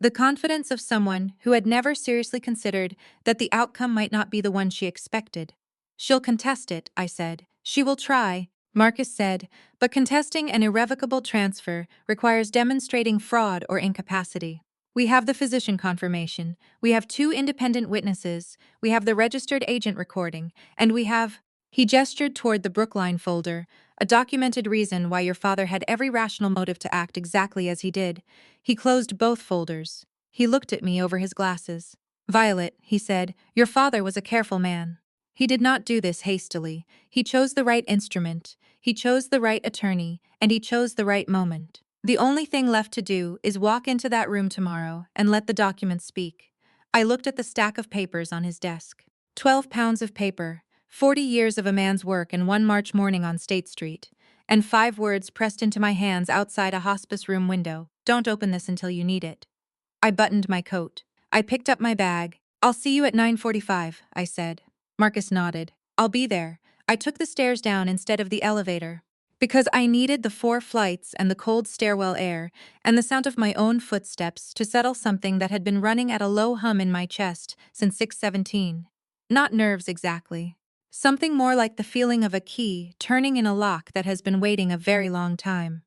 The confidence of someone who had never seriously considered that the outcome might not be the one she expected. She'll contest it, I said. She will try, Marcus said, but contesting an irrevocable transfer requires demonstrating fraud or incapacity. We have the physician confirmation, we have 2 independent witnesses, we have the registered agent recording, and we have... He gestured toward the Brookline folder, a documented reason why your father had every rational motive to act exactly as he did. He closed both folders. He looked at me over his glasses. "Violet," he said, "your father was a careful man. He did not do this hastily. He chose the right instrument, he chose the right attorney, and he chose the right moment. The only thing left to do is walk into that room tomorrow and let the documents speak." I looked at the stack of papers on his desk. 12 pounds of paper, 40 years of a man's work in one March morning on State Street, and 5 words pressed into my hands outside a hospice room window: "Don't open this until you need it." I buttoned my coat. I picked up my bag. "I'll see you at 9:45, I said. Marcus nodded. "I'll be there." I took the stairs down instead of the elevator, because I needed the 4 flights and the cold stairwell air and the sound of my own footsteps to settle something that had been running at a low hum in my chest since 6:17. Not nerves exactly. Something more like the feeling of a key turning in a lock that has been waiting a very long time.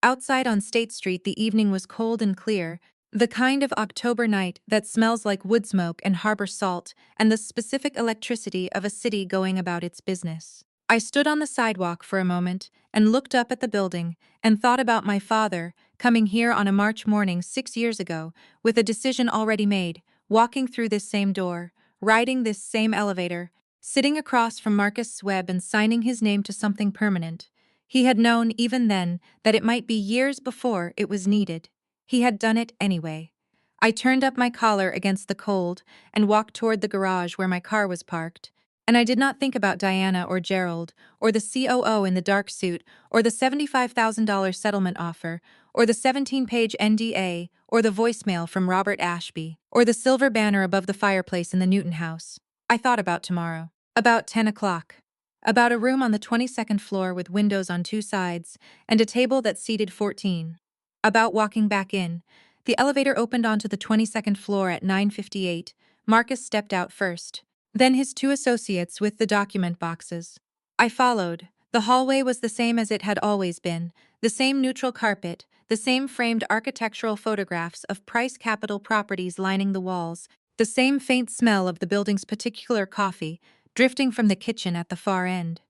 Outside on State Street the evening was cold and clear, the kind of October night that smells like wood smoke and harbor salt and the specific electricity of a city going about its business. I stood on the sidewalk for a moment and looked up at the building and thought about my father coming here on a March morning 6 years ago with a decision already made, walking through this same door, riding this same elevator, sitting across from Marcus Webb and signing his name to something permanent. He had known even then that it might be years before it was needed. He had done it anyway. I turned up my collar against the cold and walked toward the garage where my car was parked. And I did not think about Diana or Gerald, or the COO in the dark suit, or the $75,000 settlement offer, or the 17-page NDA, or the voicemail from Robert Ashby, or the silver banner above the fireplace in the Newton house. I thought about tomorrow. About 10 o'clock. About a room on the 22nd floor with windows on 2 sides, and a table that seated 14. About walking back in. The elevator opened onto the 22nd floor at 9:58. Marcus stepped out first. Then his 2 associates with the document boxes. I followed. The hallway was the same as it had always been, the same neutral carpet, the same framed architectural photographs of Price Capital properties lining the walls, the same faint smell of the building's particular coffee, drifting from the kitchen at the far end.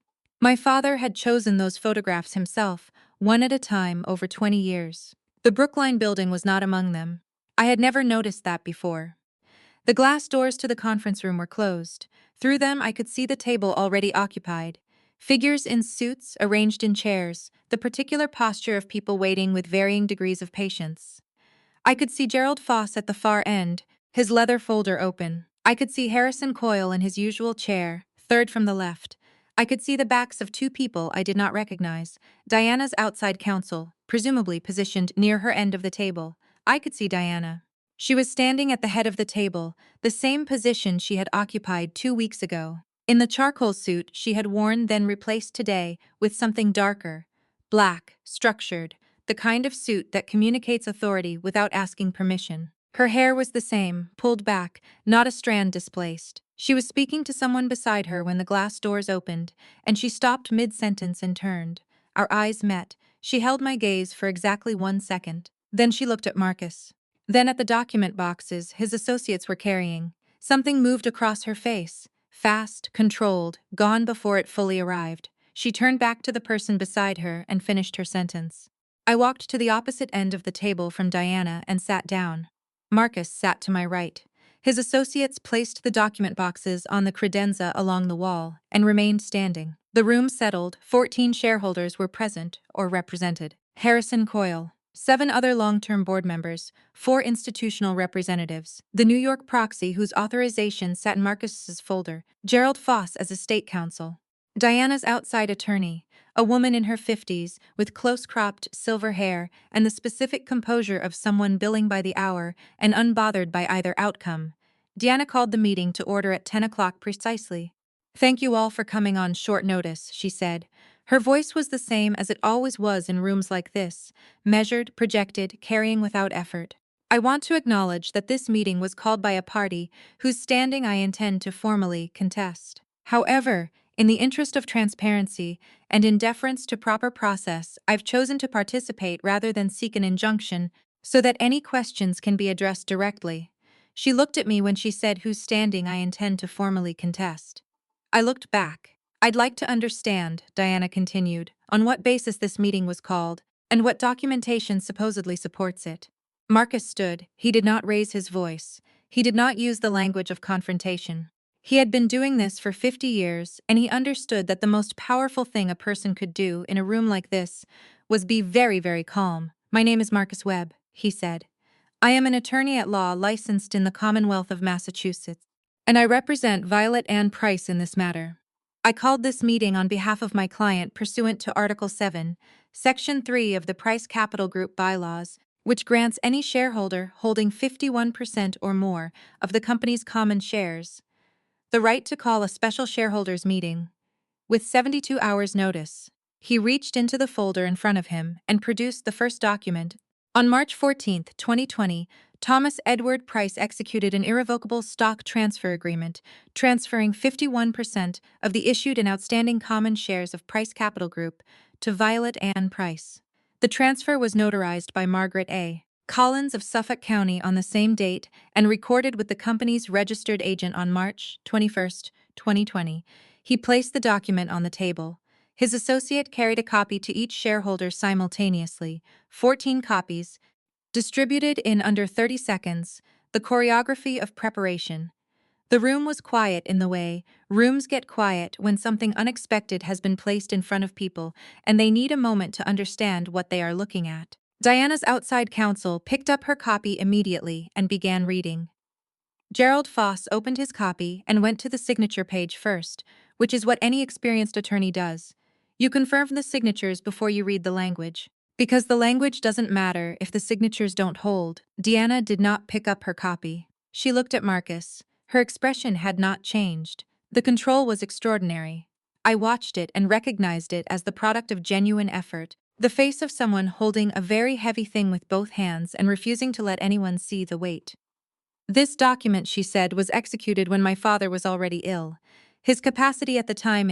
My father had chosen those photographs himself, one at a time over 20 years. The Brookline building was not among them. I had never noticed that before. The glass doors to the conference room were closed. Through them I could see the table already occupied. Figures in suits arranged in chairs, the particular posture of people waiting with varying degrees of patience. I could see Gerald Foss at the far end, his leather folder open. I could see Harrison Coyle in his usual chair, third from the left. I could see the backs of 2 people I did not recognize. Diana's outside counsel, presumably positioned near her end of the table. I could see Diana. She was standing at the head of the table, the same position she had occupied 2 weeks ago. In the charcoal suit she had worn then replaced today with something darker, black, structured, the kind of suit that communicates authority without asking permission. Her hair was the same, pulled back, not a strand displaced. She was speaking to someone beside her when the glass doors opened, and she stopped mid-sentence and turned. Our eyes met. She held my gaze for exactly 1 second. Then she looked at Marcus. Then at the document boxes his associates were carrying. Something moved across her face. Fast, controlled, gone before it fully arrived. She turned back to the person beside her and finished her sentence. I walked to the opposite end of the table from Diana and sat down. Marcus sat to my right. His associates placed the document boxes on the credenza along the wall and remained standing. The room settled. 14 shareholders were present or represented. Harrison Coyle, 7 other long-term board members, 4 institutional representatives, the New York proxy whose authorization sat in Marcus's folder, Gerald Foss as a state counsel, Diana's outside attorney, a woman in her 50s with close-cropped silver hair and the specific composure of someone billing by the hour and unbothered by either outcome. Diana called the meeting to order at 10 o'clock precisely. "Thank you all for coming on short notice," she said. Her voice was the same as it always was in rooms like this, measured, projected, carrying without effort. "I want to acknowledge that this meeting was called by a party whose standing I intend to formally contest. However, in the interest of transparency and in deference to proper process, I've chosen to participate rather than seek an injunction so that any questions can be addressed directly." She looked at me when she said whose standing I intend to formally contest. I looked back. "I'd like to understand," Diana continued, "on what basis this meeting was called, and what documentation supposedly supports it." Marcus stood. He did not raise his voice. He did not use the language of confrontation. He had been doing this for 50 years, and he understood that the most powerful thing a person could do in a room like this was be very, very calm. "My name is Marcus Webb," he said. "I am an attorney at law licensed in the Commonwealth of Massachusetts, and I represent Violet Ann Price in this matter. I called this meeting on behalf of my client pursuant to Article 7, Section 3 of the Price Capital Group bylaws, which grants any shareholder holding 51% or more of the company's common shares the right to call a special shareholders meeting with 72 hours' notice." He reached into the folder in front of him and produced the first document. On March 14, 2020, Thomas Edward Price executed an irrevocable stock transfer agreement, transferring 51% of the issued and outstanding common shares of Price Capital Group to Violet Ann Price. The transfer was notarized by Margaret A. Collins of Suffolk County on the same date and recorded with the company's registered agent on March 21, 2020. He placed the document on the table. His associate carried a copy to each shareholder simultaneously, 14 copies, distributed in under 30 seconds, the choreography of preparation. The room was quiet in the way rooms get quiet when something unexpected has been placed in front of people and they need a moment to understand what they are looking at. Diana's outside counsel picked up her copy immediately and began reading. Gerald Foss opened his copy and went to the signature page first, which is what any experienced attorney does. You confirm the signatures before you read the language. Because the language doesn't matter if the signatures don't hold, Diana did not pick up her copy. She looked at Marcus. Her expression had not changed. The control was extraordinary. I watched it and recognized it as the product of genuine effort, the face of someone holding a very heavy thing with both hands and refusing to let anyone see the weight. "This document," she said, "was executed when my father was already ill. His capacity at the time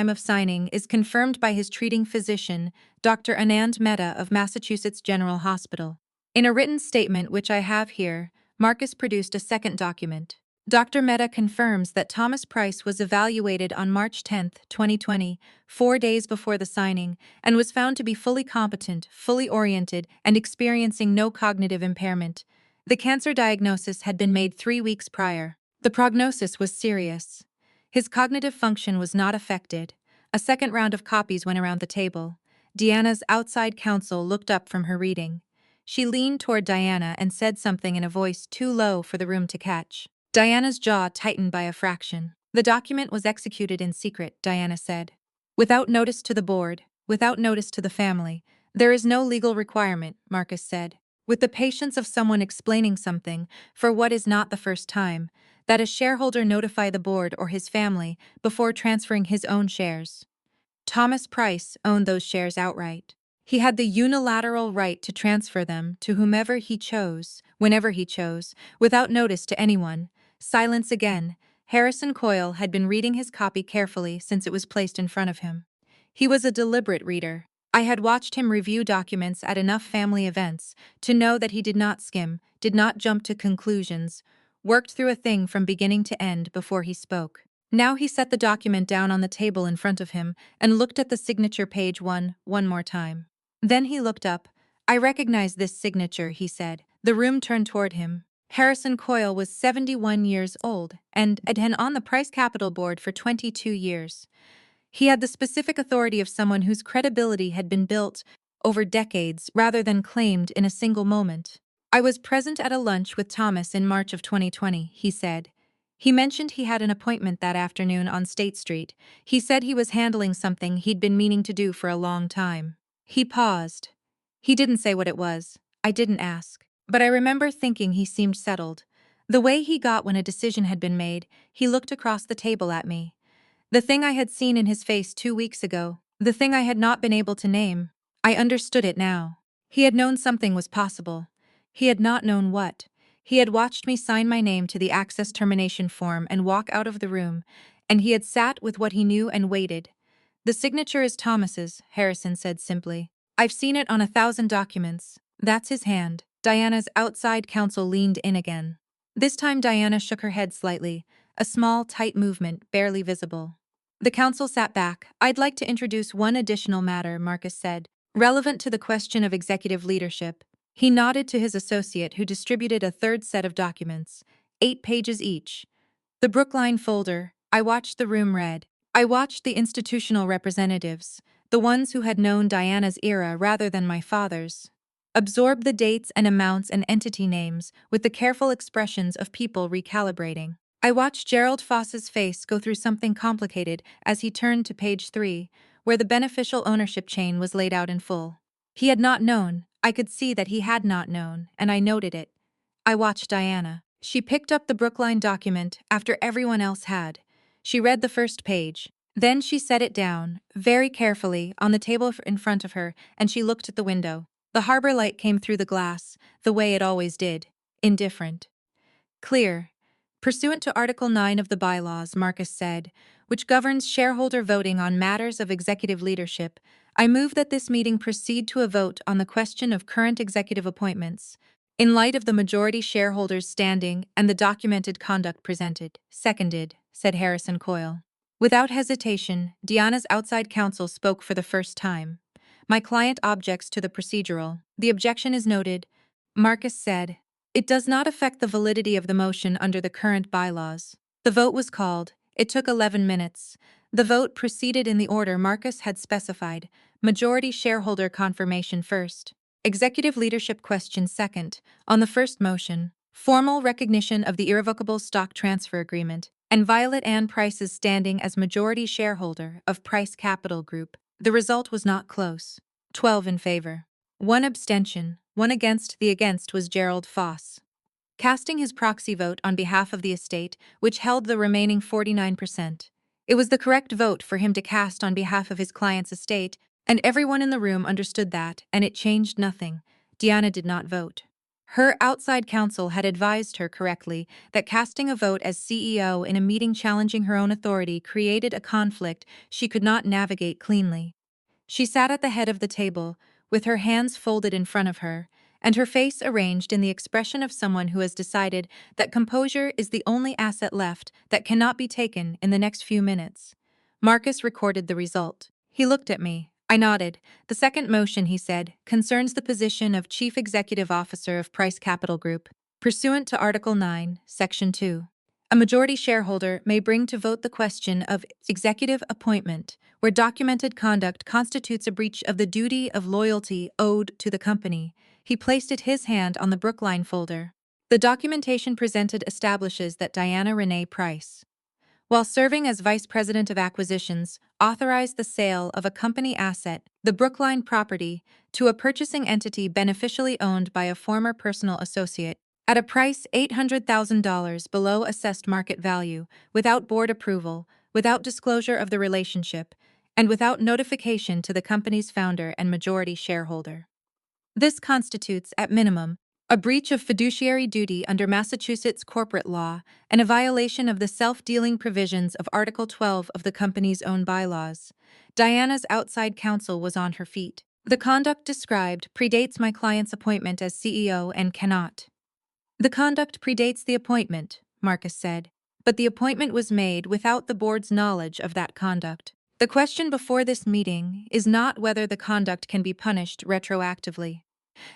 of signing is confirmed by his treating physician, Dr. Anand Mehta of Massachusetts General Hospital." In a written statement which I have here, Marcus produced a second document. Dr. Mehta confirms that Thomas Price was evaluated on March 10, 2020, 4 days before the signing, and was found to be fully competent, fully oriented, and experiencing no cognitive impairment. The cancer diagnosis had been made 3 weeks prior. The prognosis was serious. His cognitive function was not affected. A second round of copies went around the table. Diana's outside counsel looked up from her reading. She leaned toward Diana and said something in a voice too low for the room to catch. Diana's jaw tightened by a fraction. "The document was executed in secret," Diana said. "Without notice to the board, without notice to the family. There is no legal requirement," Marcus said, with the patience of someone explaining something for what is not the first time, "that a shareholder notify the board or his family before transferring his own shares." Thomas Price owned those shares outright. He had the unilateral right to transfer them to whomever he chose, whenever he chose, without notice to anyone. Silence again. Harrison Coyle had been reading his copy carefully since it was placed in front of him. He was a deliberate reader. I had watched him review documents at enough family events to know that he did not skim, did not jump to conclusions, worked through a thing from beginning to end before he spoke. Now he set the document down on the table in front of him and looked at the signature page one more time. Then he looked up. "I recognize this signature," he said. The room turned toward him. Harrison Coyle was 71 years old and had been on the Price Capital Board for 22 years. He had the specific authority of someone whose credibility had been built over decades rather than claimed in a single moment. "I was present at a lunch with Thomas in March of 2020, he said. He mentioned he had an appointment that afternoon on State Street. He said he was handling something he'd been meaning to do for a long time." He paused. "He didn't say what it was. I didn't ask. But I remember thinking he seemed settled. The way he got when a decision had been made, he looked across the table at me. The thing I had seen in his face 2 weeks ago, the thing I had not been able to name, I understood it now. He had known something was possible. He had not known what. He had watched me sign my name to the access termination form and walk out of the room, and he had sat with what he knew and waited. "The signature is Thomas's," Harrison said simply. "I've seen it on 1,000 documents. That's his hand." Diana's outside counsel leaned in again. This time Diana shook her head slightly, a small, tight movement, barely visible. The counsel sat back. "I'd like to introduce one additional matter," Marcus said, "relevant to the question of executive leadership. He nodded to his associate, who distributed a third set of documents, 8 pages each. The Brookline folder. I watched the room read. I watched the institutional representatives, the ones who had known Diana's era rather than my father's, absorb the dates and amounts and entity names with the careful expressions of people recalibrating. I watched Gerald Foss's face go through something complicated as he turned to page 3, where the beneficial ownership chain was laid out in full. He had not known. I could see that he had not known, and I noted it. I watched Diana. She picked up the Brookline document after everyone else had. She read the first page. Then she set it down, very carefully, on the table in front of her, and she looked at the window. The harbor light came through the glass, the way it always did. Indifferent. Clear. Pursuant to Article 9 of the bylaws, Marcus said, which governs shareholder voting on matters of executive leadership, I move that this meeting proceed to a vote on the question of current executive appointments, in light of the majority shareholders' standing and the documented conduct presented. Seconded, said Harrison Coyle. Without hesitation, Diana's outside counsel spoke for the first time. My client objects to the procedural. The objection is noted. Marcus said, it does not affect the validity of the motion under the current bylaws. The vote was called. It took 11 minutes. The vote proceeded in the order Marcus had specified. Majority shareholder confirmation first. Executive leadership question second. On the first motion, formal recognition of the irrevocable stock transfer agreement and Violet Ann Price's standing as majority shareholder of Price Capital Group. The result was not close. 12 in favor. 1 abstention. 1 against. The against was Gerald Foss, casting his proxy vote on behalf of the estate, which held the remaining 49%. It was the correct vote for him to cast on behalf of his client's estate, and everyone in the room understood that, and it changed nothing. Diana did not vote. Her outside counsel had advised her correctly that casting a vote as CEO in a meeting challenging her own authority created a conflict she could not navigate cleanly. She sat at the head of the table, with her hands folded in front of her, and her face arranged in the expression of someone who has decided that composure is the only asset left that cannot be taken in the next few minutes. Marcus recorded the result. He looked at me. I nodded. The second motion, he said, concerns the position of Chief Executive Officer of Price Capital Group, pursuant to Article 9, Section 2. A majority shareholder may bring to vote the question of executive appointment, where documented conduct constitutes a breach of the duty of loyalty owed to the company. He placed his hand on the Brookline folder. The documentation presented establishes that Diana Renee Price, while serving as Vice President of Acquisitions, authorized the sale of a company asset, the Brookline property, to a purchasing entity beneficially owned by a former personal associate, at a price $800,000 below assessed market value, without board approval, without disclosure of the relationship, and without notification to the company's founder and majority shareholder. This constitutes, at minimum, a breach of fiduciary duty under Massachusetts corporate law and a violation of the self-dealing provisions of Article 12 of the company's own bylaws. Diana's outside counsel was on her feet. The conduct described predates my client's appointment as CEO and cannot. The conduct predates the appointment, Marcus said, but the appointment was made without the board's knowledge of that conduct. The question before this meeting is not whether the conduct can be punished retroactively.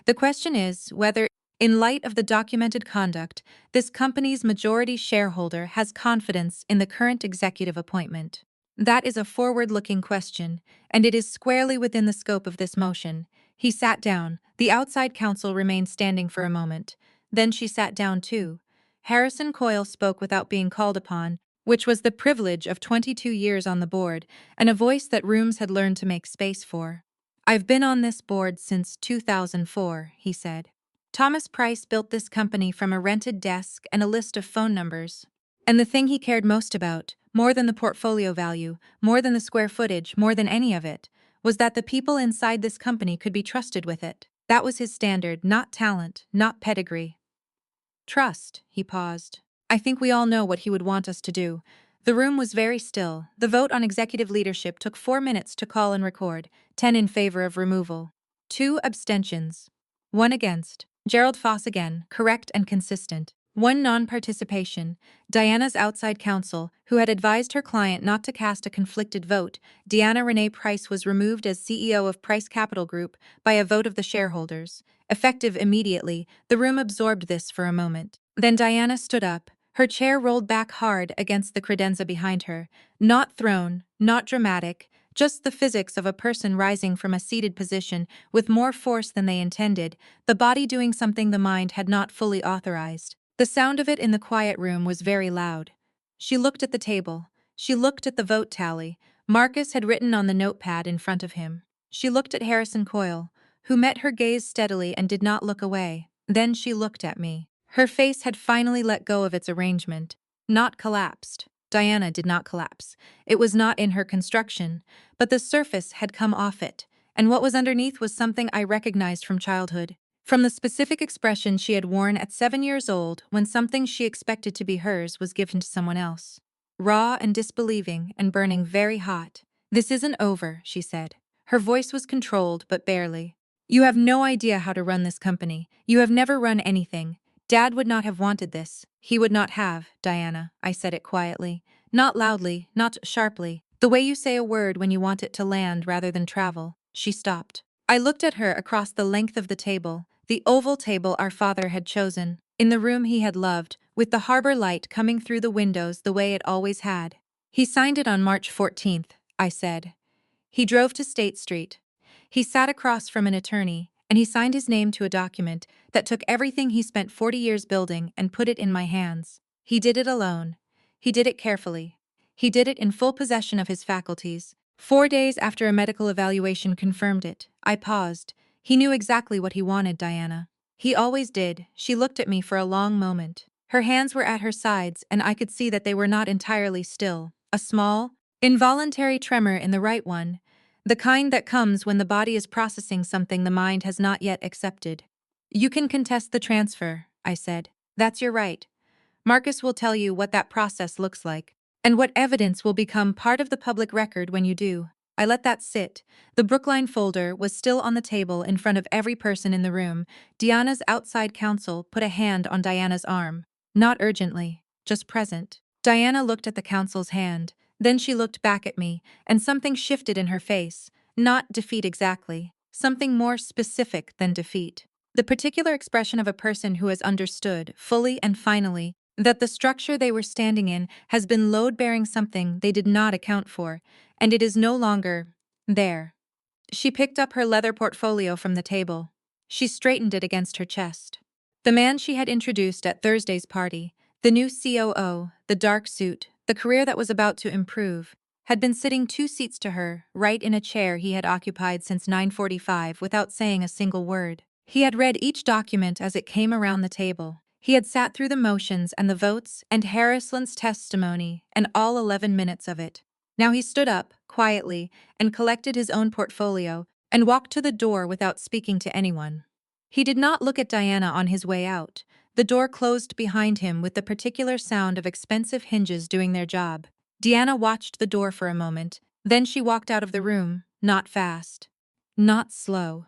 The question is whether, in light of the documented conduct, this company's majority shareholder has confidence in the current executive appointment. That is a forward-looking question, and it is squarely within the scope of this motion. He sat down. The outside counsel remained standing for a moment. Then she sat down too. Harrison Coyle spoke without being called upon, which was the privilege of 22 years on the board, and a voice that rooms had learned to make space for. I've been on this board since 2004, he said. Thomas Price built this company from a rented desk and a list of phone numbers. And the thing he cared most about, more than the portfolio value, more than the square footage, more than any of it, was that the people inside this company could be trusted with it. That was his standard, not talent, not pedigree. Trust, he paused. I think we all know what he would want us to do. The room was very still. The vote on executive leadership took 4 minutes to call and record, 10 in favor of removal. 2 abstentions. 1 against. Gerald Foss again, correct and consistent. One non-participation. Diana's outside counsel, who had advised her client not to cast a conflicted vote, Deanna Renee Price was removed as CEO of Price Capital Group by a vote of the shareholders. Effective immediately, the room absorbed this for a moment. Then Diana stood up. Her chair rolled back hard against the credenza behind her. Not thrown, not dramatic, just the physics of a person rising from a seated position with more force than they intended, the body doing something the mind had not fully authorized. The sound of it in the quiet room was very loud. She looked at the table. She looked at the vote tally. Marcus had written on the notepad in front of him. She looked at Harrison Coyle, who met her gaze steadily and did not look away. Then she looked at me. Her face had finally let go of its arrangement, not collapsed. Diana did not collapse. It was not in her construction, but the surface had come off it, and what was underneath was something I recognized from childhood. From the specific expression she had worn at 7 years old when something she expected to be hers was given to someone else. Raw and disbelieving and burning very hot. "This isn't over," she said. Her voice was controlled, but barely. "You have no idea how to run this company. You have never run anything. Dad would not have wanted this. He would not have, Diana." I said it quietly. Not loudly, not sharply. The way you say a word when you want it to land rather than travel. She stopped. I looked at her across the length of the table, the oval table our father had chosen, in the room he had loved, with the harbor light coming through the windows the way it always had. "He signed it on March 14th, I said. "He drove to State Street. He sat across from an attorney, and he signed his name to a document that took everything he spent 40 years building and put it in my hands. He did it alone. He did it carefully. He did it in full possession of his faculties. 4 days after a medical evaluation confirmed it." I paused. "He knew exactly what he wanted, Diana." "He always did." She looked at me for a long moment. Her hands were at her sides, and I could see that they were not entirely still. A small, involuntary tremor in the right one, the kind that comes when the body is processing something the mind has not yet accepted. "You can contest the transfer," I said. "That's your right. Marcus will tell you what that process looks like, and what evidence will become part of the public record when you do." I let that sit. The Brookline folder was still on the table in front of every person in the room. Diana's outside counsel put a hand on Diana's arm. Not urgently, just present. Diana looked at the counsel's hand. Then she looked back at me, and something shifted in her face. Not defeat exactly. Something more specific than defeat. The particular expression of a person who has understood, fully and finally, that the structure they were standing in has been load-bearing something they did not account for, and it is no longer there. She picked up her leather portfolio from the table. She straightened it against her chest. The man she had introduced at Thursday's party, the new COO, the dark suit, the career that was about to improve, had been sitting 2 seats to her, right in a chair he had occupied since 9:45 without saying a single word. He had read each document as it came around the table. He had sat through the motions and the votes and Harrison's testimony and all 11 minutes of it. Now he stood up, quietly, and collected his own portfolio and walked to the door without speaking to anyone. He did not look at Diana on his way out. The door closed behind him with the particular sound of expensive hinges doing their job. Diana watched the door for a moment, then she walked out of the room, not fast, not slow.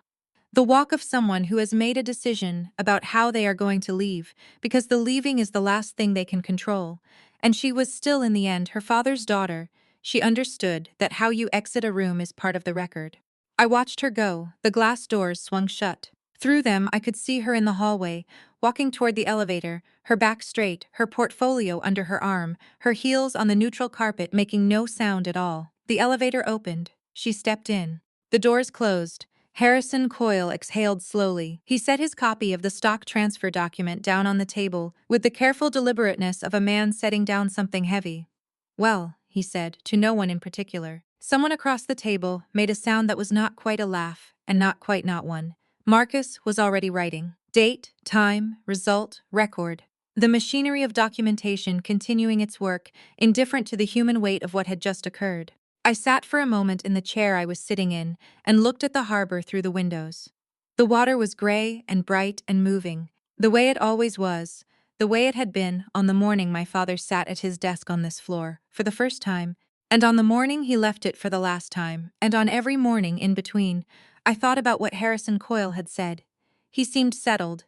The walk of someone who has made a decision about how they are going to leave, because the leaving is the last thing they can control. And she was still, in the end, her father's daughter. She understood that how you exit a room is part of the record. I watched her go. The glass doors swung shut. Through them, I could see her in the hallway, walking toward the elevator, her back straight, her portfolio under her arm, her heels on the neutral carpet making no sound at all. The elevator opened. She stepped in. The doors closed. Harrison Coyle exhaled slowly. He set his copy of the stock transfer document down on the table with the careful deliberateness of a man setting down something heavy. "Well," he said, to no one in particular. Someone across the table made a sound that was not quite a laugh, and not quite not one. Marcus was already writing. Date, time, result, record. The machinery of documentation continuing its work, indifferent to the human weight of what had just occurred. I sat for a moment in the chair I was sitting in and looked at the harbor through the windows. The water was gray and bright and moving, the way it always was, the way it had been on the morning my father sat at his desk on this floor, for the first time, and on the morning he left it for the last time, and on every morning in between. I thought about what Harrison Coyle had said. He seemed settled.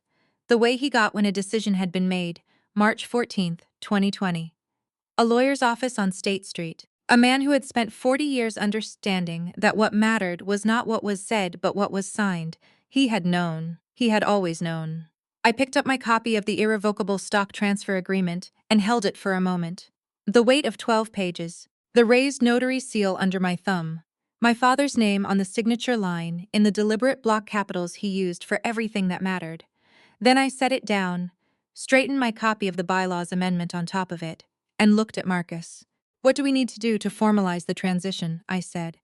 The way he got when a decision had been made, March 14, 2020. A lawyer's office on State Street. A man who had spent 40 years understanding that what mattered was not what was said but what was signed. He had known. He had always known. I picked up my copy of the irrevocable stock transfer agreement and held it for a moment. The weight of 12 pages. The raised notary seal under my thumb. My father's name on the signature line in the deliberate block capitals he used for everything that mattered. Then I set it down, straightened my copy of the bylaws amendment on top of it, and looked at Marcus. "What do we need to do to formalize the transition?" I said.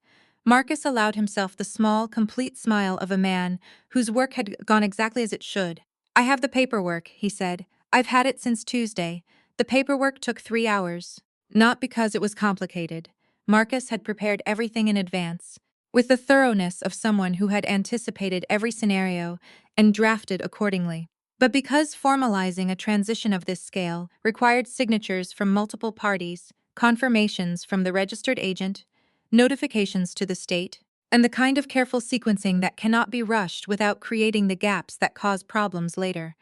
Marcus allowed himself the small, complete smile of a man whose work had gone exactly as it should. "I have the paperwork," he said. "I've had it since Tuesday." The paperwork took 3 hours. Not because it was complicated. Marcus had prepared everything in advance, with the thoroughness of someone who had anticipated every scenario and drafted accordingly. But because formalizing a transition of this scale required signatures from multiple parties, confirmations from the registered agent, notifications to the state, and the kind of careful sequencing that cannot be rushed without creating the gaps that cause problems later.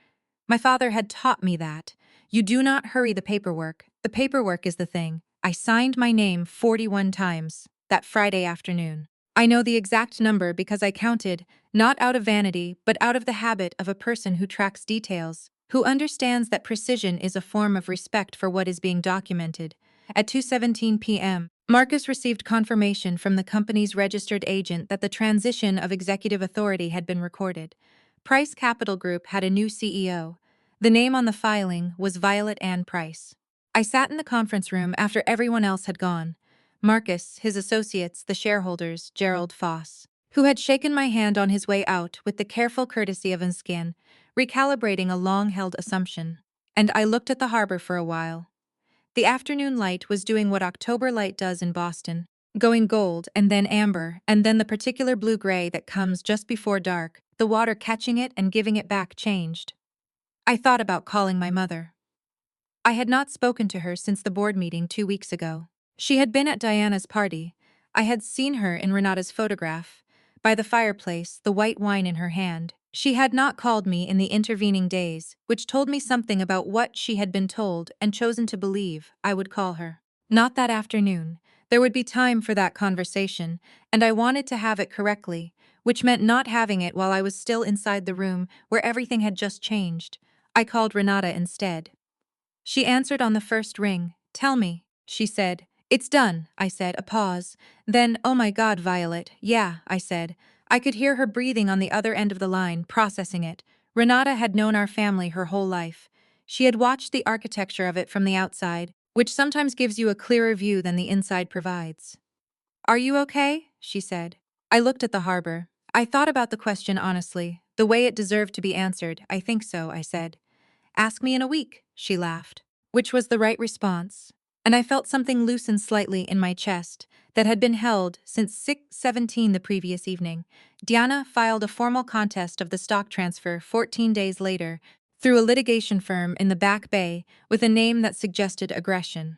My father had taught me that. You do not hurry the paperwork. The paperwork is the thing. I signed my name 41 times that Friday afternoon. I know the exact number because I counted, not out of vanity, but out of the habit of a person who tracks details, who understands that precision is a form of respect for what is being documented. At 2:17 p.m., Marcus received confirmation from the company's registered agent that the transition of executive authority had been recorded. Price Capital Group had a new CEO. The name on the filing was Violet Ann Price. I sat in the conference room after everyone else had gone. Marcus, his associates, the shareholders, Gerald Foss, who had shaken my hand on his way out with the careful courtesy of an skin, recalibrating a long-held assumption. And I looked at the harbor for a while. The afternoon light was doing what October light does in Boston, going gold and then amber and then the particular blue-gray that comes just before dark, the water catching it and giving it back changed. I thought about calling my mother. I had not spoken to her since the board meeting 2 weeks ago. She had been at Diana's party. I had seen her in Renata's photograph. By the fireplace, the white wine in her hand. She had not called me in the intervening days, which told me something about what she had been told and chosen to believe I would call her. Not that afternoon. There would be time for that conversation, and I wanted to have it correctly, which meant not having it while I was still inside the room where everything had just changed. I called Renata instead. She answered on the first ring. "Tell me," she said. "It's done," I said, a pause. Then, "Oh my God, Violet." "Yeah," I said. I could hear her breathing on the other end of the line, processing it. Renata had known our family her whole life. She had watched the architecture of it from the outside, which sometimes gives you a clearer view than the inside provides. "Are you okay?" she said. I looked at the harbor. I thought about the question honestly, the way it deserved to be answered. "I think so," I said. "Ask me in a week," she laughed, which was the right response. And I felt something loosen slightly in my chest that had been held since 6:17 the previous evening. Diana filed a formal contest of the stock transfer 14 days later through a litigation firm in the Back Bay with a name that suggested aggression.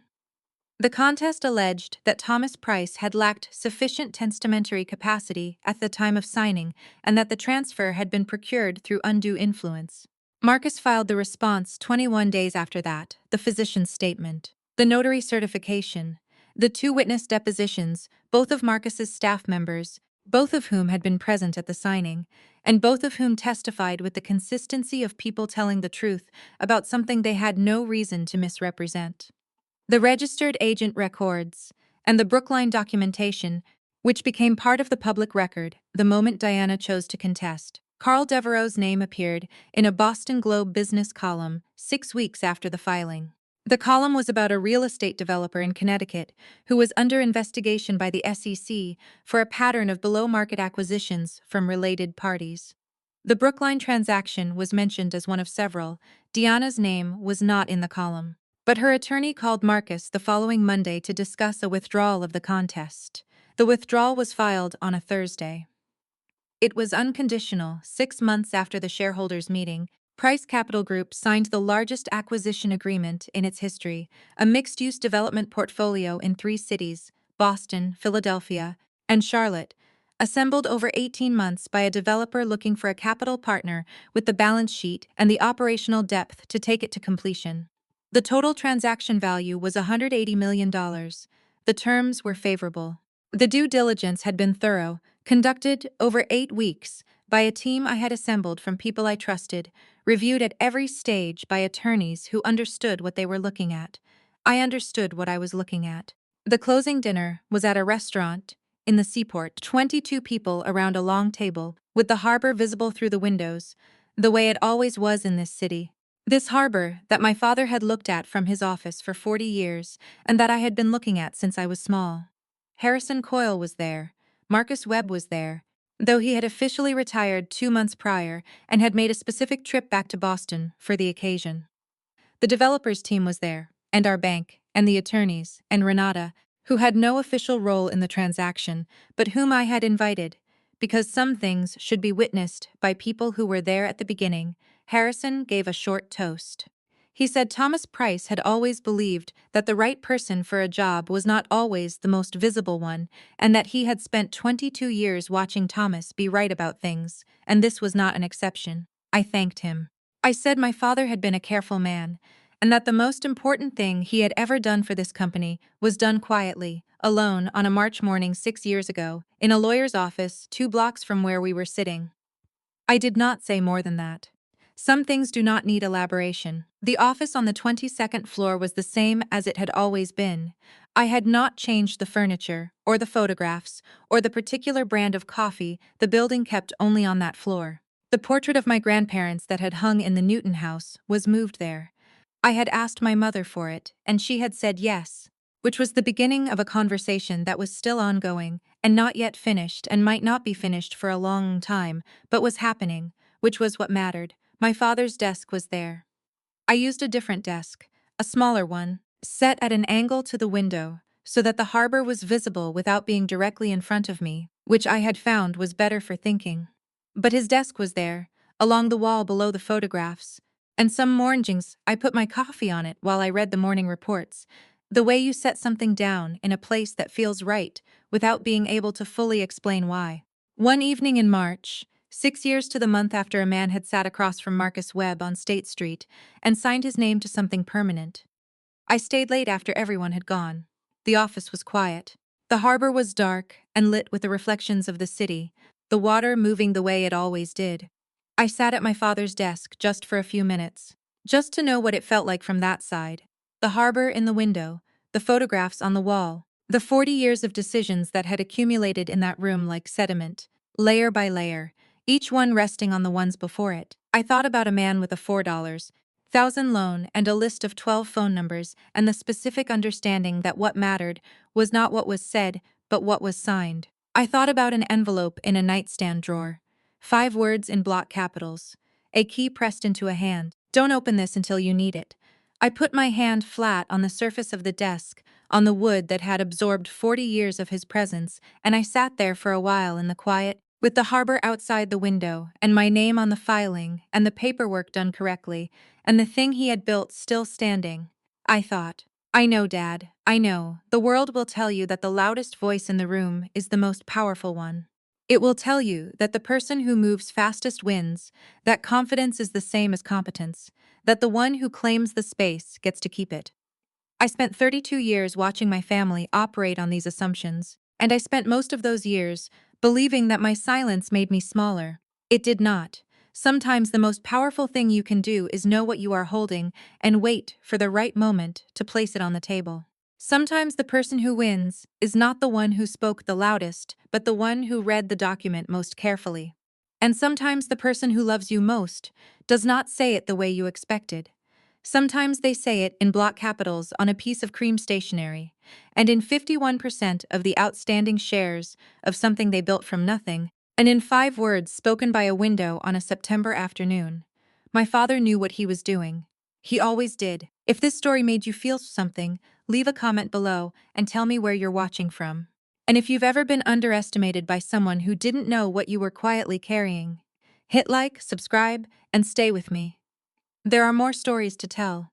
The contest alleged that Thomas Price had lacked sufficient testamentary capacity at the time of signing and that the transfer had been procured through undue influence. Marcus filed the response 21 days after that, the physician's statement, the notary certification, the 2 witness depositions, both of Marcus's staff members, both of whom had been present at the signing, and both of whom testified with the consistency of people telling the truth about something they had no reason to misrepresent. The registered agent records, and the Brookline documentation, which became part of the public record the moment Diana chose to contest. Carl Devereaux's name appeared in a Boston Globe business column 6 weeks after the filing. The column was about a real estate developer in Connecticut who was under investigation by the SEC for a pattern of below-market acquisitions from related parties. The Brookline transaction was mentioned as one of several. Diana's name was not in the column. But her attorney called Marcus the following Monday to discuss a withdrawal of the contest. The withdrawal was filed on a Thursday. It was unconditional. 6 months after the shareholders' meeting, Price Capital Group signed the largest acquisition agreement in its history, a mixed-use development portfolio in 3 cities, Boston, Philadelphia, and Charlotte, assembled over 18 months by a developer looking for a capital partner with the balance sheet and the operational depth to take it to completion. The total transaction value was $180 million. The terms were favorable. The due diligence had been thorough, conducted over 8 weeks by a team I had assembled from people I trusted, reviewed at every stage by attorneys who understood what they were looking at. I understood what I was looking at. The closing dinner was at a restaurant in the seaport, 22 people around a long table, with the harbor visible through the windows, the way it always was in this city. This harbor that my father had looked at from his office for 40 years and that I had been looking at since I was small. Harrison Coyle was there. Marcus Webb was there, though he had officially retired 2 months prior and had made a specific trip back to Boston for the occasion. The developers team was there, and our bank, and the attorneys, and Renata, who had no official role in the transaction, but whom I had invited, because some things should be witnessed by people who were there at the beginning. Harrison gave a short toast. He said Thomas Price had always believed that the right person for a job was not always the most visible one, and that he had spent 22 years watching Thomas be right about things, and this was not an exception. I thanked him. I said my father had been a careful man, and that the most important thing he had ever done for this company was done quietly, alone, on a March morning 6 years ago, in a lawyer's office 2 blocks from where we were sitting. I did not say more than that. Some things do not need elaboration. The office on the 22nd floor was the same as it had always been. I had not changed the furniture, or the photographs, or the particular brand of coffee the building kept only on that floor. The portrait of my grandparents that had hung in the Newton house was moved there. I had asked my mother for it, and she had said yes, which was the beginning of a conversation that was still ongoing, and not yet finished, and might not be finished for a long time, but was happening, which was what mattered. My father's desk was there. I used a different desk, a smaller one, set at an angle to the window, so that the harbor was visible without being directly in front of me, which I had found was better for thinking. But his desk was there, along the wall below the photographs, and some mornings I put my coffee on it while I read the morning reports. The way you set something down in a place that feels right without being able to fully explain why. One evening in March, 6 years to the month after a man had sat across from Marcus Webb on State Street and signed his name to something permanent. I stayed late after everyone had gone. The office was quiet. The harbor was dark and lit with the reflections of the city, the water moving the way it always did. I sat at my father's desk just for a few minutes, just to know what it felt like from that side. The harbor in the window, the photographs on the wall, the 40 years of decisions that had accumulated in that room like sediment, layer by layer, each one resting on the ones before it. I thought about a man with a $4,000 loan and a list of 12 phone numbers, and the specific understanding that what mattered was not what was said, but what was signed. I thought about an envelope in a nightstand drawer. 5 words in block capitals. A key pressed into a hand. Don't open this until you need it. I put my hand flat on the surface of the desk, on the wood that had absorbed 40 years of his presence, and I sat there for a while in the quiet, with the harbor outside the window, and my name on the filing, and the paperwork done correctly, and the thing he had built still standing. I thought, I know, Dad, I know. The world will tell you that the loudest voice in the room is the most powerful one. It will tell you that the person who moves fastest wins, that confidence is the same as competence, that the one who claims the space gets to keep it. I spent 32 years watching my family operate on these assumptions, and I spent most of those years believing that my silence made me smaller. It did not. Sometimes the most powerful thing you can do is know what you are holding and wait for the right moment to place it on the table. Sometimes the person who wins is not the one who spoke the loudest, but the one who read the document most carefully. And sometimes the person who loves you most does not say it the way you expected. Sometimes they say it in block capitals on a piece of cream stationery, and in 51% of the outstanding shares of something they built from nothing, and in 5 words spoken by a window on a September afternoon. My father knew what he was doing. He always did. If this story made you feel something, leave a comment below and tell me where you're watching from. And if you've ever been underestimated by someone who didn't know what you were quietly carrying, hit like, subscribe, and stay with me. There are more stories to tell.